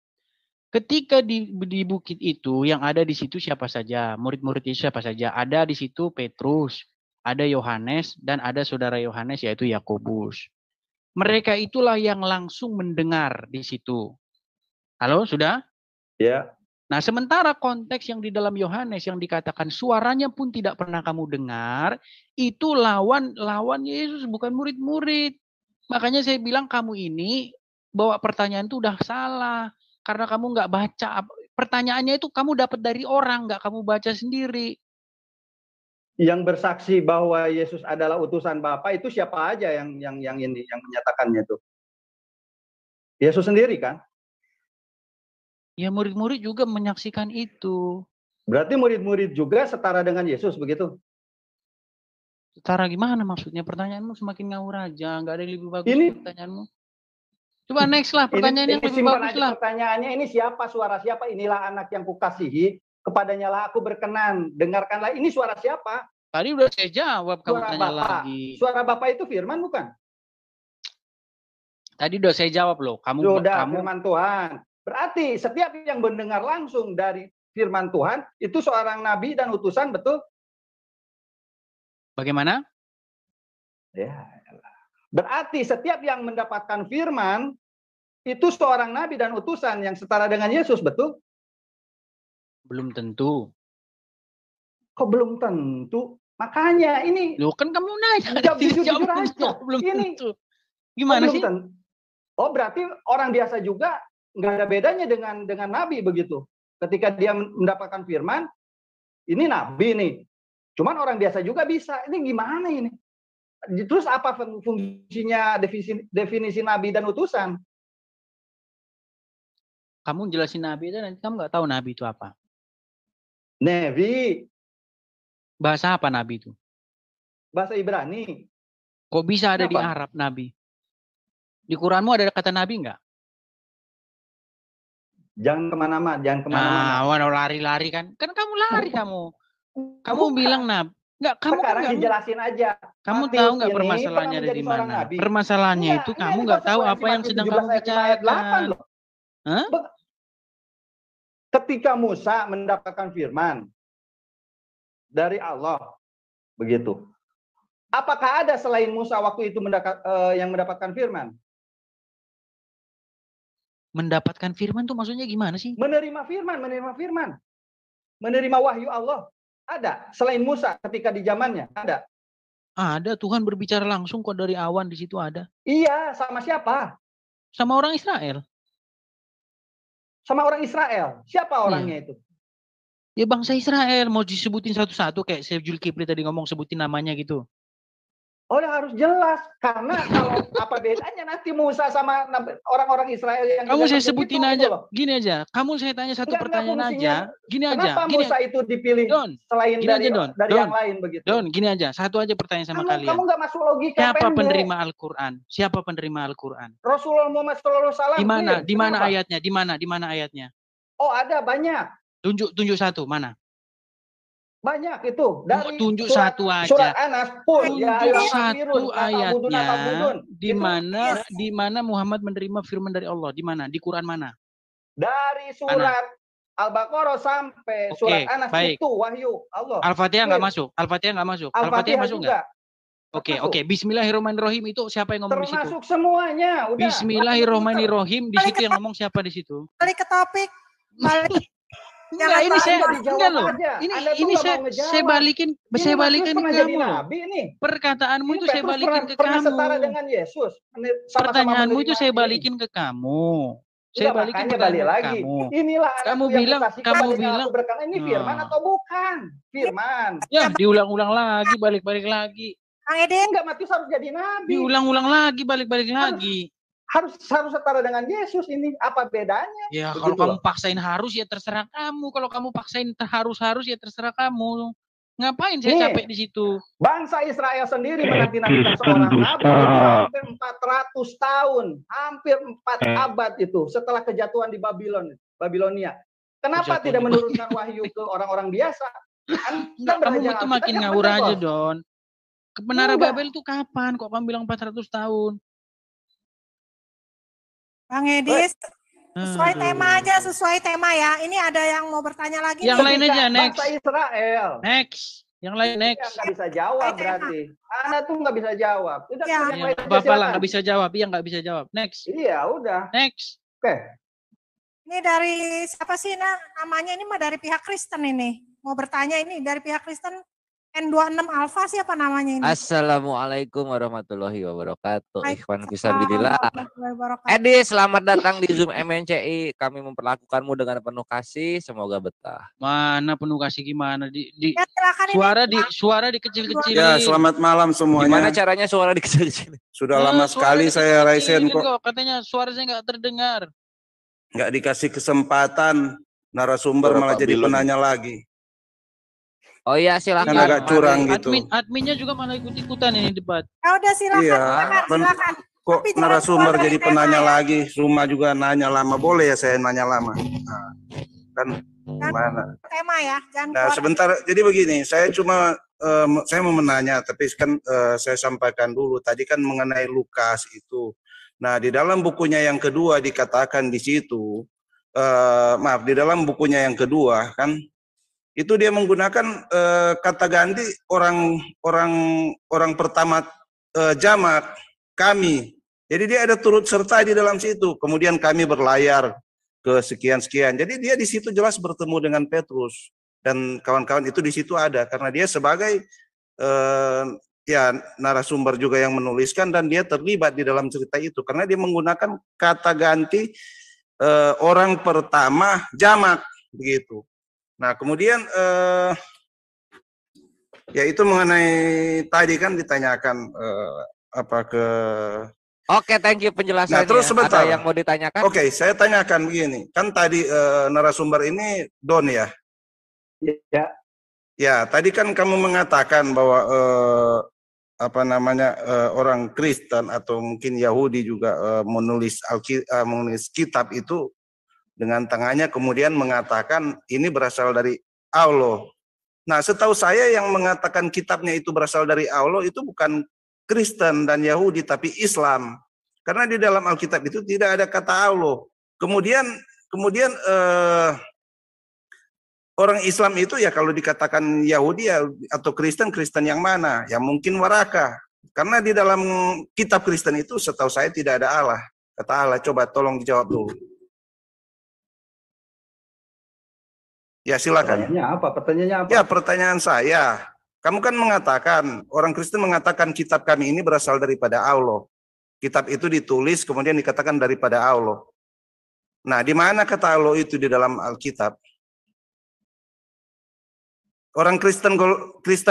Ketika di bukit itu yang ada di situ siapa saja? Murid-murid itu siapa saja? Ada di situ Petrus, ada Yohanes, dan ada saudara Yohanes yaitu Yakobus. Mereka itulah yang langsung mendengar di situ. Halo, sudah? Ya. Nah, sementara konteks yang di dalam Yohanes yang dikatakan suaranya pun tidak pernah kamu dengar, itu lawan Yesus, bukan murid-murid. Makanya saya bilang kamu ini bawa pertanyaan itu udah salah. Karena kamu nggak baca. Pertanyaannya itu kamu dapat dari orang, nggak kamu baca sendiri. Yang bersaksi bahwa Yesus adalah utusan Bapa itu siapa aja yang menyatakannya itu? Yesus sendiri kan? Ya murid-murid juga menyaksikan itu. Berarti murid-murid juga setara dengan Yesus begitu? Setara gimana maksudnya? Pertanyaanmu semakin ngawur aja, nggak ada yang lebih bagus pertanyaanmu. Coba next lah pertanyaan yang lebih bagus lah. Pertanyaannya ini siapa, suara siapa? Inilah anak yang kukasihi, kepadanya lah aku berkenan. Dengarkanlah, ini suara siapa? Tadi udah saya jawab, kamu tanya lagi. Suara Bapak itu firman bukan? Tadi udah saya jawab loh. Kamu firman Tuhan. Berarti setiap yang mendengar langsung dari firman Tuhan itu seorang nabi dan utusan, betul? Bagaimana? Ya. Berarti setiap yang mendapatkan firman itu seorang nabi dan utusan yang setara dengan Yesus, betul? Belum tentu. Kok belum tentu? Makanya ini Loh kan kamu nanya. jujur aja. Belum Ini tentu. Gimana sih? tentu. Oh, berarti orang biasa juga nggak ada bedanya dengan nabi begitu. Ketika dia mendapatkan firman, ini nabi nih. Cuman orang biasa juga bisa. Ini gimana ini? Terus apa fungsinya definisi nabi dan utusan? Kamu jelasin nabi itu nanti kamu nggak tahu nabi itu apa. Nabi. Bahasa apa nabi itu? Bahasa Ibrani. Kok bisa ada di Kenapa? Arab nabi? Di Quranmu ada kata nabi nggak? Jangan kemana-mana. Nah, lari-lari kan? Kan kamu lari kamu. Kamu Bukan. bilang nabi. Nggak, kamu Sekarang kan dijelasin aja. kamu Matius tahu nggak ini permasalahannya pernah ada di menjadi seorang mana? nabi. Permasalahannya Iya, itu ini kamu ada nggak tahu konsekuensi apa yang Matius sedang 17 kamu ayat 5 ayat 8 bicarakan. loh. Hah? Ketika Musa mendapatkan firman dari Allah, begitu. Apakah ada selain Musa waktu itu yang mendapatkan firman? Mendapatkan firman tuh maksudnya gimana sih? Menerima firman. Menerima wahyu Allah. Ada. Selain Musa ketika di zamannya, ada. Ada, Tuhan berbicara langsung kok dari awan di situ ada. Iya, sama siapa? Sama orang Israel. Sama orang Israel. Siapa orangnya itu? Ya bangsa Israel, mau disebutin satu-satu kayak Syekh Zulkifli tadi ngomong sebutin namanya gitu. Oh, harus jelas. Karena kalau apa bedanya nanti Musa sama orang-orang Israel yang Kamu saya kerja sebutin gitu aja, loh. gini aja. Kamu saya tanya satu Enggak, pertanyaan fungsinya. aja. Gini aja. Kenapa Musa itu dipilih Don, selain gini dari, aja, Don. dari Don. yang lain begitu? Don, gini aja. Satu aja pertanyaan sama kalian. Kamu nggak masuk logika Siapa pendek. penerima Al-Quran? Siapa penerima Al-Quran? Rasulullah Muhammad SAW. Di mana? Clear. Di mana Kenapa? ayatnya? Di mana? Di mana ayatnya? Oh, ada banyak. Tunjuk satu, mana? Banyak itu. Dari Tunjuk surat, satu aja. surat Anas pun. Tunjuk satu ayatnya. Di mana Muhammad menerima firman dari Allah? Di mana? Di Quran mana? Dari surat Al-Baqarah sampai surat Anas itu wahyu Allah. Al-Fatihah nggak masuk. Al-Fatihah nggak masuk. Al-Fatihah masuk nggak? Oke. Bismillahirrahmanirrahim itu siapa yang ngomong di situ? Termasuk semuanya. Udah. Bismillahirrahmanirrahim di situ yang ngomong siapa di situ? Balik ke topik. Balik. Enggak, ini saya enggak loh. Ini saya balikin ke kamu loh. Perkataanmu itu saya balikin ke kamu. Setara dengan Yesus. Pertanyaanmu itu saya balikin ke kamu. Saya balikin ke kamu. Inilah kamu bilang ini firman atau bukan? Firman. Ya, diulang-ulang lagi, balik-balik lagi. Kang Edin, enggak Matius harus jadi nabi. Diulang-ulang lagi, balik-balik lagi. Harus setara dengan Yesus ini. Apa bedanya? Ya kalau kamu paksain harus ya terserah kamu. Kalau kamu paksain harus ya terserah kamu. Ngapain saya capek di situ? Bangsa Israel sendiri menanti-nantikan seorang nabi hampir 400 tahun, hampir 4 abad itu setelah kejatuhan di Babilonia. Kenapa tidak menurunkan wahyu ke orang-orang biasa? Kamu itu makin ngawur aja, Don. Menara Babel itu kapan? Kok kamu bilang 400 tahun? Bang Edis, sesuai tema ya. Ini ada yang mau bertanya lagi. Yang lain aja, next. Bangsa Israel. Next. Yang lain next. Nggak bisa jawab berarti. Anda tuh nggak bisa jawab. Udah, Bapak lah nggak bisa jawab. Iya nggak bisa jawab. Next. Iya udah. Next. Oke. Ini dari siapa sih namanya? Ini mah dari pihak Kristen ini. Mau bertanya ini dari pihak Kristen. N26 Alpha siapa namanya ini? Assalamualaikum warahmatullahi wabarakatuh. Ikhwan fisabilillah. Edi, selamat datang di Zoom MNCI. Kami memperlakukanmu dengan penuh kasih. Semoga betah. Mana penuh kasih gimana? Ya, suara dikecil-kecil. Ya, selamat malam semuanya. Gimana caranya suara dikecil-kecil? Sudah lama sekali saya Raisen kok. Katanya suara saya nggak terdengar. Nggak dikasih kesempatan narasumber malah jadi penanya lagi. Oh iya silakan. Kan agak curang gitu. Adminnya juga malah ikut-ikutan ini debat. Ya udah silakan. Iya, silakan. Kok narasumber jadi penanya lagi, rumah juga nanya lama. Boleh ya saya nanya lama. Nah, kan gimana? Tema ya, jangan. Nah sebentar, jadi begini, saya mau menanya, tapi kan saya sampaikan dulu. Tadi kan mengenai Lukas itu. Nah di dalam bukunya yang kedua dikatakan di situ, di dalam bukunya yang kedua kan, itu dia menggunakan kata ganti orang pertama jamak kami Jadi dia ada turut serta di dalam situ. Kemudian kami berlayar ke sekian-sekian. Jadi dia di situ jelas bertemu dengan Petrus dan kawan-kawan itu di situ ada karena dia sebagai ya narasumber juga yang menuliskan dan dia terlibat di dalam cerita itu karena dia menggunakan kata ganti orang pertama jamak begitu. Nah kemudian ya itu mengenai tadi kan ditanyakan apa ke. Oke, thank you penjelasannya. Nah, terus sebentar. Ada yang mau ditanyakan? Oke, saya tanyakan begini. Kan tadi narasumber ini Don ya? Ya. Ya, tadi kan kamu mengatakan bahwa apa namanya orang Kristen atau mungkin Yahudi juga menulis kitab itu dengan tangannya kemudian mengatakan ini berasal dari Allah. Nah, setahu saya yang mengatakan kitabnya itu berasal dari Allah itu bukan Kristen dan Yahudi tapi Islam. Karena di dalam Alkitab itu tidak ada kata Allah. Kemudian orang Islam itu ya kalau dikatakan Yahudi ya, atau Kristen yang mana? Ya mungkin Waraka. Karena di dalam kitab Kristen itu setahu saya tidak ada Allah. Kata Allah, coba tolong dijawab dulu. Ya silakan. Pertanyaannya apa? Ya pertanyaan saya. Kamu kan mengatakan, orang Kristen mengatakan kitab kami ini berasal daripada Allah. Kitab itu ditulis kemudian dikatakan daripada Allah. Nah, di mana kata Allah itu di dalam Alkitab? Orang Kristen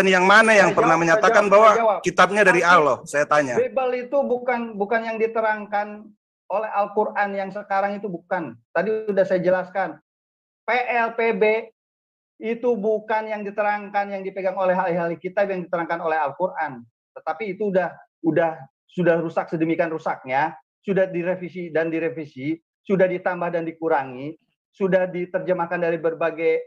yang mana yang pernah menyatakan bahwa kitabnya dari Allah? Saya tanya. Bible itu bukan yang diterangkan oleh Al-Qur'an yang sekarang itu bukan. Tadi sudah saya jelaskan. PLPB itu bukan yang diterangkan yang dipegang oleh ahli-ahli kitab yang diterangkan oleh Al-Qur'an. Tetapi itu sudah rusak sedemikian rusaknya, sudah direvisi, sudah ditambah dan dikurangi, sudah diterjemahkan dari berbagai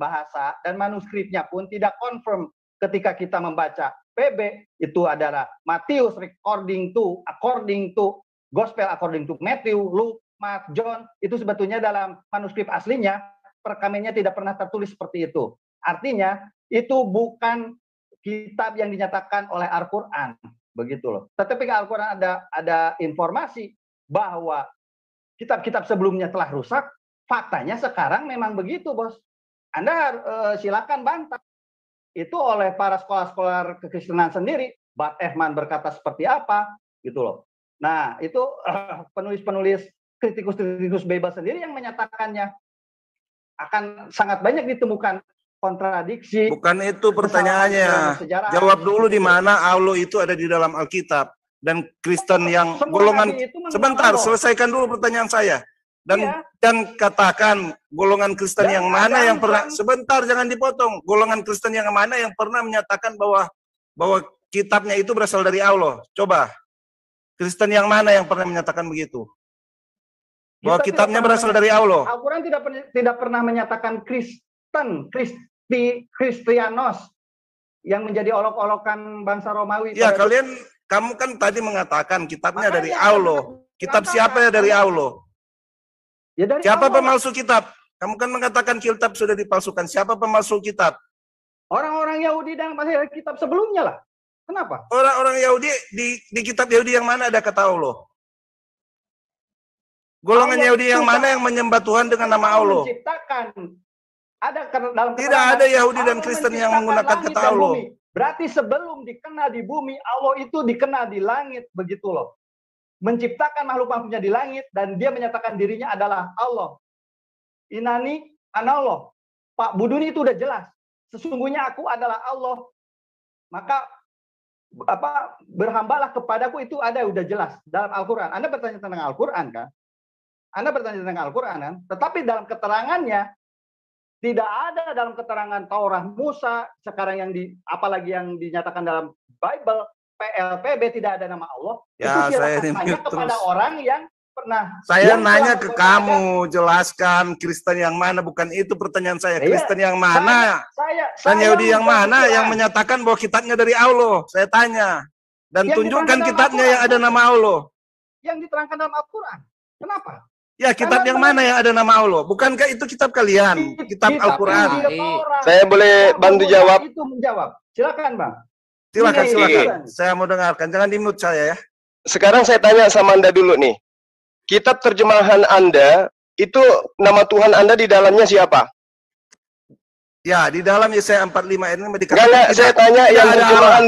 bahasa dan manuskripnya pun tidak confirm ketika kita membaca PB itu adalah Matius according to Gospel according to Matthew, Luke, Mark, John, itu sebetulnya dalam manuskrip aslinya perkamennya tidak pernah tertulis seperti itu. Artinya itu bukan kitab yang dinyatakan oleh Al-Qur'an, begitu loh. Tetapi ke Al-Qur'an ada informasi bahwa kitab-kitab sebelumnya telah rusak. Faktanya sekarang memang begitu, Bos. Anda silakan bantah. Itu oleh para sekolah-sekolah kekristenan sendiri. Bart Ehrman berkata seperti apa, gitu loh. Nah, itu penulis-penulis kritikus Bible sendiri yang menyatakannya. Akan sangat banyak ditemukan kontradiksi. Bukan itu pertanyaannya. Jawab dulu di mana Allah itu ada di dalam Alkitab. Dan Kristen yang golongan... Sebentar, selesaikan dulu pertanyaan saya. Dan katakan golongan Kristen yang mana yang pernah... Sebentar, jangan dipotong. Golongan Kristen yang mana yang pernah menyatakan bahwa kitabnya itu berasal dari Allah. Coba. Kristen yang mana yang pernah menyatakan begitu? Bahwa kitabnya berasal dari Allah. Al-Quran tidak pernah menyatakan Kristianos yang menjadi olok-olokan bangsa Romawi. Ya, kamu kan tadi mengatakan kitabnya dari Allah. Kitab siapa ya dari Allah? Ya dari siapa Allah. Pemalsu kitab? Kamu kan mengatakan kitab sudah dipalsukan. Siapa pemalsu kitab? Orang-orang Yahudi dan kitab sebelumnya lah. Kenapa? Orang-orang Yahudi di kitab Yahudi yang mana ada kata Allah? Golongan Yahudi yang mana yang menyembah Tuhan dengan nama Allah? Menciptakan. Ada dalam tidak ada Yahudi dan Kristen yang menggunakan kata Allah. Berarti sebelum dikenal di bumi, Allah itu dikenal di langit, begitu loh. Menciptakan makhluk-makhluknya di langit dan dia menyatakan dirinya adalah Allah. Inani anallah. Pak Buduni itu udah jelas. Sesungguhnya aku adalah Allah. Maka berhambalah kepadaku itu ada udah jelas dalam Al-Qur'an. Anda bertanya tentang Al-Qur'an kan? Anda bertanya tentang Al-Quran kan? Tetapi dalam keterangannya tidak ada dalam keterangan Taurat Musa sekarang apalagi yang dinyatakan dalam Bible PLPB tidak ada nama Allah. Ya, itu saya tanya kepada orang yang pernah. Saya nanya ke kamu, jelaskan Kristen yang mana, bukan itu pertanyaan saya. Kristen yang mana? Dan Yahudi yang mana yang menyatakan bahwa kitabnya dari Allah? Saya tanya. Dan tunjukkan kitabnya yang ada nama Allah. Yang diterangkan dalam Al-Quran. Kenapa? Ya, kitab yang mana yang ada nama Allah? Bukankah itu kitab kalian? Kitab Al-Quran. Saya boleh bantu jawab? Itu menjawab. Silakan, Bang. Silakan. Saya mau dengarkan. Jangan di-mute saya ya. sekarang saya tanya sama Anda dulu nih. Kitab terjemahan Anda, itu nama Tuhan Anda di dalamnya siapa? Ya, di dalam Yesaya 45 ini dikatakan Enggak, saya tanya yang terjemahan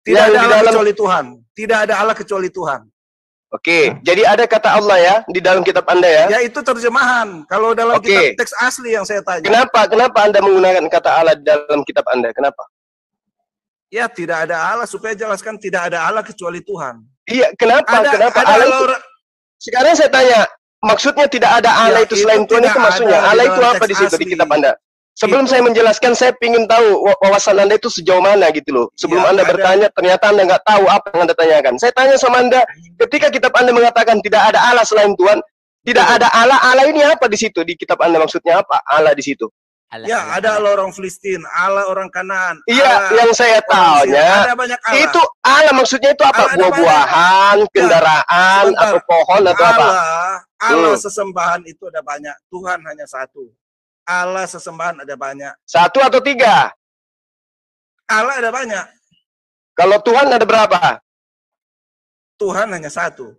tidak ada di Allah dalam kecuali Tuhan. Tidak ada Allah kecuali Tuhan. Oke, jadi ada kata Allah ya di dalam kitab Anda ya? Ya, itu terjemahan. Kalau dalam kitab teks asli yang saya tanya. Kenapa Anda menggunakan kata Allah dalam kitab Anda? Kenapa? Ya, tidak ada Allah, supaya jelaskan tidak ada Allah kecuali Tuhan. Iya, kenapa? Ada Allah itu? Sekarang saya tanya, maksudnya tidak ada Allah itu selain Tuhan itu maksudnya Allah itu apa di situ di kitab Anda? Sebelum saya menjelaskan, saya ingin tahu wawasan Anda itu sejauh mana gitu loh. Sebelum Anda bertanya, ternyata Anda nggak tahu apa yang Anda tanyakan. Saya tanya sama Anda, ketika kitab Anda mengatakan tidak ada Allah selain Tuhan, tidak ada Allah, Allah ini apa di situ? Di kitab Anda maksudnya apa? Allah di situ. Ya, ada Allah orang Filistin, Allah orang Kanaan. Iya, yang saya taunya itu Allah maksudnya itu apa? Buah-buahan, kendaraan, atau pohon atau apa? Allah sesembahan itu ada banyak. Tuhan hanya satu. Allah sesembahan ada banyak. Satu atau tiga? Allah ada banyak. Kalau Tuhan ada berapa? Tuhan hanya satu.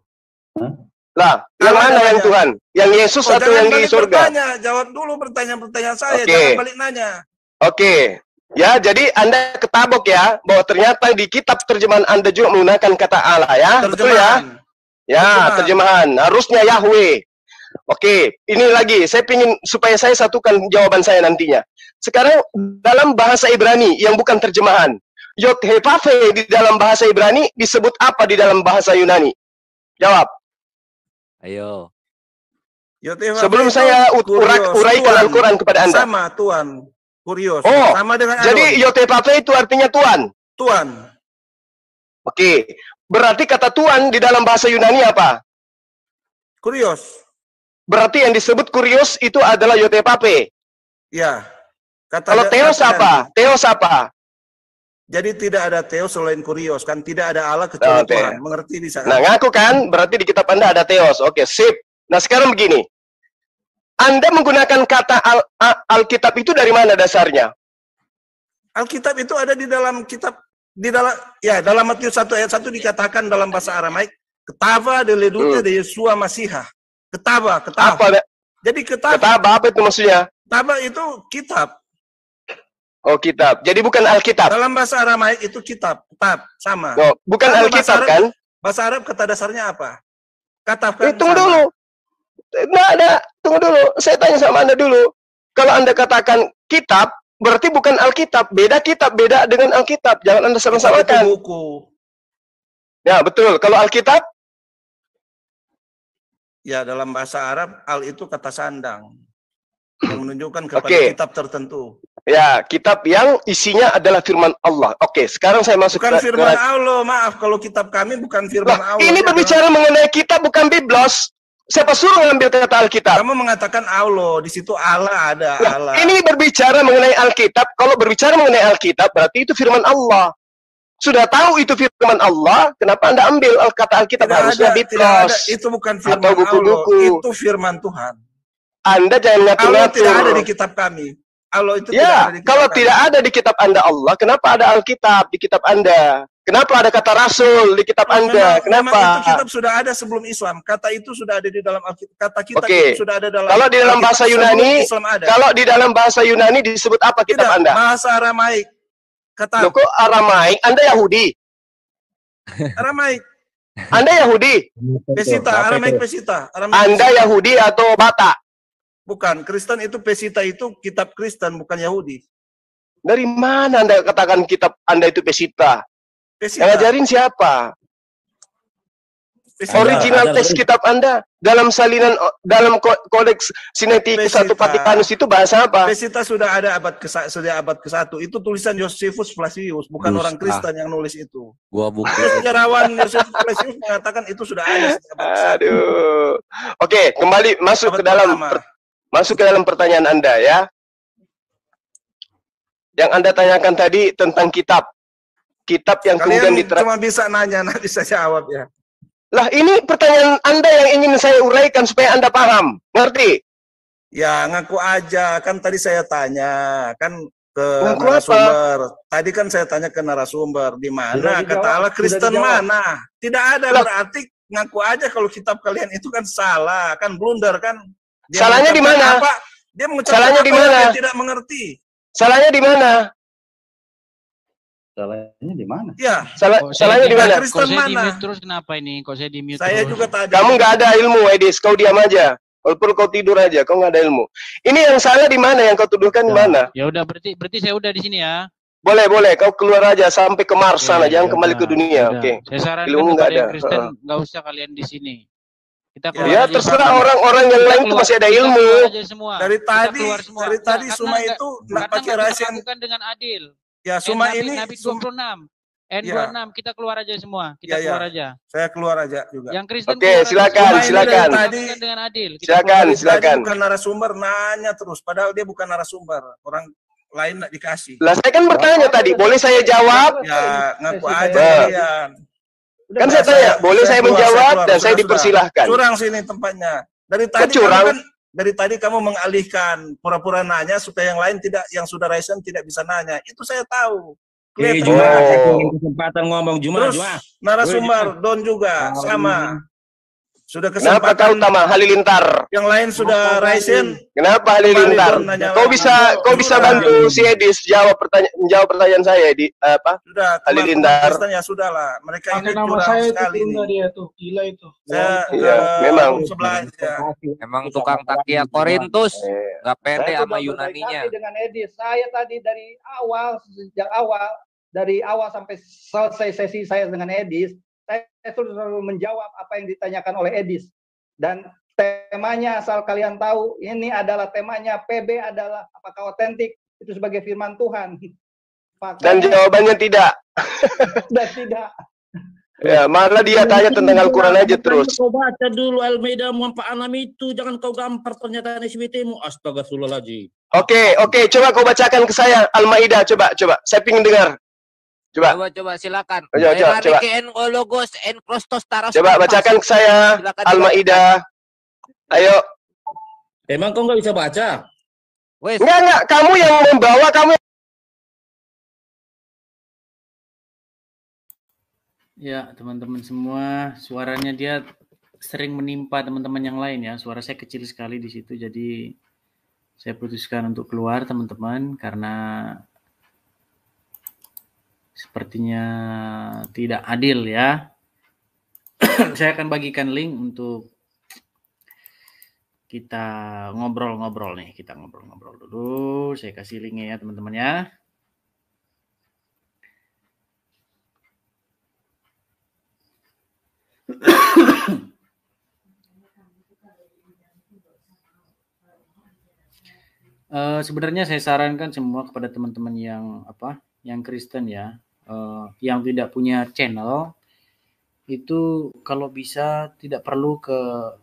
Lah, yang mana yang Tuhan? Yang Yesus atau yang di surga? Jawab dulu pertanyaan-pertanyaan saya, jangan balik nanya. Oke. Ya, jadi Anda ketabok ya, bahwa ternyata di kitab terjemahan Anda juga menggunakan kata Allah ya. Betul ya? Ya, terjemahan. Harusnya Yahweh. Oke, ini lagi, saya ingin supaya saya satukan jawaban saya nantinya. Sekarang dalam bahasa Ibrani yang bukan terjemahan, Yod-Heh-Vaveh di dalam bahasa Ibrani disebut apa di dalam bahasa Yunani? Jawab. Ayo. Sebelum saya uraikan Al-Quran kepada Anda. Sama Tuhan, kurios. Oh, sama dengan jadi Yod-Heh-Vaveh itu artinya Tuhan? Tuhan. Oke, berarti kata Tuhan di dalam bahasa Yunani apa? Kurios. Berarti yang disebut kurios itu adalah Yod-Heh-Vaveh. Ya. Kalau Theos apa? Theos apa? Jadi tidak ada Theos selain kurios, kan tidak ada Allah kecuali Tuhan. Mengerti bisa kan? Nah, ngaku kan? Berarti di kitab Anda ada Theos. Oke, sip. Nah, sekarang begini. Anda menggunakan kata Alkitab itu dari mana dasarnya? Alkitab itu ada di dalam kitab, dalam Matius 1 ayat 1 dikatakan dalam bahasa Aramaik, ketava de ledute de Yesua Masihah. Ketaba. Apa? Jadi ketaba apa itu maksudnya? Ketaba itu kitab. Oh, kitab. Jadi bukan Alkitab. Dalam bahasa Aramaik itu kitab sama. Oh, bukan Alkitab kan? Bahasa Arab kata dasarnya apa? Katakan. Tunggu dulu. Nggak ada. Tunggu dulu. Saya tanya sama Anda dulu. Kalau Anda katakan kitab, berarti bukan Alkitab. Beda kitab, beda dengan Alkitab. Jangan Anda sama-samakan. Buku. Ya, betul. Kalau Alkitab? Ya, dalam bahasa Arab, al itu kata sandang. Yang menunjukkan kepada kitab tertentu. Ya, kitab yang isinya adalah firman Allah. Oke, sekarang saya masuk bukan firman Allah, maaf. Kalau kitab kami bukan firman Allah. Ini berbicara mengenai kitab, bukan Biblos. Siapa suruh mengambil kata Alkitab? Kamu mengatakan Allah, di situ Allah ada. Allah. Ini berbicara mengenai Alkitab. Kalau berbicara mengenai Alkitab, berarti itu firman Allah. Sudah tahu itu firman Allah, kenapa Anda ambil kata Alkitab? Harusnya Biblos. Itu bukan firman atau buku-buku. Allah, itu firman Tuhan. Anda jangan ngatur-ngatur. Allah tidak ada di kitab kami. Allah itu tidak ada di kitab kalau kami. tidak ada di kitab Anda Allah, kenapa ada Alkitab di kitab Anda? Kenapa ada kata Rasul di kitab Anda? Kenapa? Memang itu kitab sudah ada sebelum Islam. Kata itu sudah ada di dalam Alkitab. Kata kitab itu sudah ada dalam. Kalau di dalam bahasa Yunani, kalau di dalam bahasa Yunani disebut apa kitab Anda? Bahasa Aramaik. Kata. Loh, kok Aramaik? Anda Yahudi? Aramaik. Anda Yahudi? Pesita, Aramaik Pesita. Anda Yahudi atau Batak? Bukan, Kristen itu Pesita itu kitab Kristen, bukan Yahudi. Dari mana Anda katakan kitab Anda itu Pesita? Pesita. Yang ngajarin siapa? Original teks kitab Anda dalam salinan dalam kodeks Sinaiticus I Vatikanus itu bahasa apa? Pesita sudah ada abad ke-1. Itu tulisan Josephus Flacius, bukan orang Kristen yang nulis itu. Gua buku. Sejarawan Josephus Flacius mengatakan itu sudah ada. Aduh. Oke, kembali masuk ke dalam pertanyaan Anda ya. Yang Anda tanyakan tadi tentang kitab. Kitab yang kemudian cuma bisa nanya, nanti saya jawab ya. Lah, ini pertanyaan Anda yang ingin saya uraikan supaya Anda paham. Ngerti? Ya, ngaku aja. Kan tadi saya tanya. Kan ke Ngaku narasumber. Tadi kan saya tanya ke narasumber, di mana kata Allah Kristen mana? Tidak ada, berarti ngaku aja kalau kitab kalian itu kan salah, kan blunder kan. Dia Salahnya di mana? Dia mengucapkan Salahnya di mana? Dia tidak mengerti. Salahnya di mana? Salahnya di mana? Ya, salahnya di mana? Kok saya di-mute terus kenapa ini? Kok saya di-mute saya terus? juga tadi. Kamu nggak ada ilmu, Edis. Kau diam aja. Walaupun kau tidur aja, kau nggak ada ilmu. Ini yang salah di mana? Yang kau tuduhkan di mana? Ya udah, berarti saya udah di sini ya. Boleh. Kau keluar aja sampai ke Mars sana, jangan kembali ke dunia. Oke. Saya sarankan Ilmu nggak kepada ada. yang Kristen nggak usah kalian di sini. Kita keluar Ya aja terserah semua. orang-orang yang lain itu masih ada Kita ilmu. keluar aja semua. Dari Kita tadi, keluar semua. dari tadi Karena Suma itu nggak pakai rahasia. Lakukan dengan adil. Ya, Suma ini Nabi 26. N26 kita keluar aja semua. Kita Ya, ya. keluar aja. Saya keluar aja juga. Yang Kristen Oke, keluar silakan, aja. silakan. Tadi Dengan adil. Kita Silakan, Tadi silakan. bukan narasumber, nanya terus. Padahal dia bukan narasumber. Orang lain nggak dikasih. Lah saya kan bertanya tadi, boleh saya jawab? Ya, ngaku aja Nah. kalian. Kan saya tanya, boleh saya keluar, menjawab keluar. dan saya Sudah. dipersilahkan. Curang sini tempatnya. Dari tadi curang? kamu kan, dari tadi kamu mengalihkan pura-pura nanya supaya yang lain tidak, yang sudah raisen tidak bisa nanya. Itu saya tahu. Oke, Kelihatan. Juma, Oh. saya punya kesempatan ngomong Juma, Terus Juma. narasumber Don juga sama. Sudah Kenapa kau kesempatan. utama Halilintar? Yang lain sudah raisen. Kenapa Halilintar? Kembali, Don, nanya Kau lagi. bisa bantu si Edis menjawab pertanyaan saya di apa? Sudah, Halilintar. Kristennya sudah lah. Mereka ini Pakai nama curang saya itu sekali tunda ini. dia tuh, gila itu. Saya Iya, memang. sebelah aja. Emang tukang takia Korintus, nggak pede Saya sama sudah Yunaninya. berkali-kali dengan Edis. Saya tadi dari awal, sejak awal, dari awal sampai selesai sesi saya dengan Edis, saya selalu menjawab apa yang ditanyakan oleh Edis. Dan temanya, asal kalian tahu, ini adalah temanya PB adalah apakah otentik itu sebagai firman Tuhan. Dan jawabannya tidak. Dan tidak. Ya, malah dia tanya tentang Al-Quran aja terus. Kau baca dulu Al-Maidah 46 itu, jangan kau gampar pernyataan SBT-mu. Astagfirullahaladzim. Oke, coba kau bacakan ke saya Al-Maidah, coba. Saya pingin dengar. Coba Silakan. Coba. Coba bacakan ke saya Silakan Al-Maidah. Ayo. Emang kau nggak bisa baca? Wes, Enggak, kamu yang membawa, kamu. Ya, teman-teman semua, suaranya dia sering menimpa teman-teman yang lain ya. Suara saya kecil sekali di situ, jadi saya putuskan untuk keluar teman-teman karena sepertinya tidak adil ya. Saya akan bagikan link untuk kita ngobrol-ngobrol nih. Kita ngobrol-ngobrol dulu. Saya kasih linknya ya teman-teman ya. Sebenarnya saya sarankan semua kepada teman-teman yang Kristen ya, yang tidak punya channel itu kalau bisa tidak perlu ke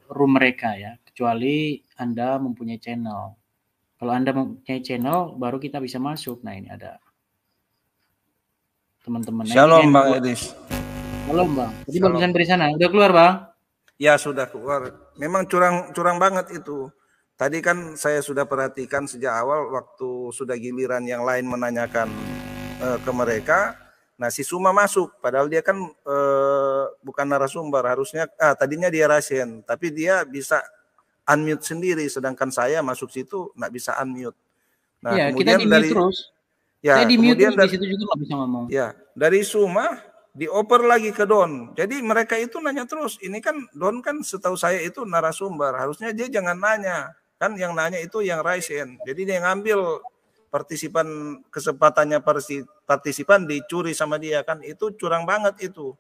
room mereka ya, kecuali Anda mempunyai channel. Kalau Anda mempunyai channel baru kita bisa masuk. Nah, ini ada teman-teman. Shalom Bang Edis. Shalom Bang. Jadi barusan dari sana udah keluar Bang? Ya sudah keluar. Memang curang banget itu. Tadi kan saya sudah perhatikan sejak awal waktu sudah giliran yang lain menanyakan ke mereka. Nah si Suma masuk, padahal dia kan bukan narasumber. Harusnya tadinya dia rasen, tapi dia bisa unmute sendiri. Sedangkan saya masuk situ nggak bisa unmute. Nah ya, kemudian kita di-mute terus. Ya, saya di-mute kemudian di situ juga nggak bisa ngomong. Ya, dari Suma dioper lagi ke Don. Jadi mereka itu nanya terus. Ini kan Don kan setahu saya itu narasumber. Harusnya dia jangan nanya. Kan yang nanya itu yang raisen. Jadi dia ngambil kesempatannya partisipan dicuri sama dia, kan itu curang banget itu.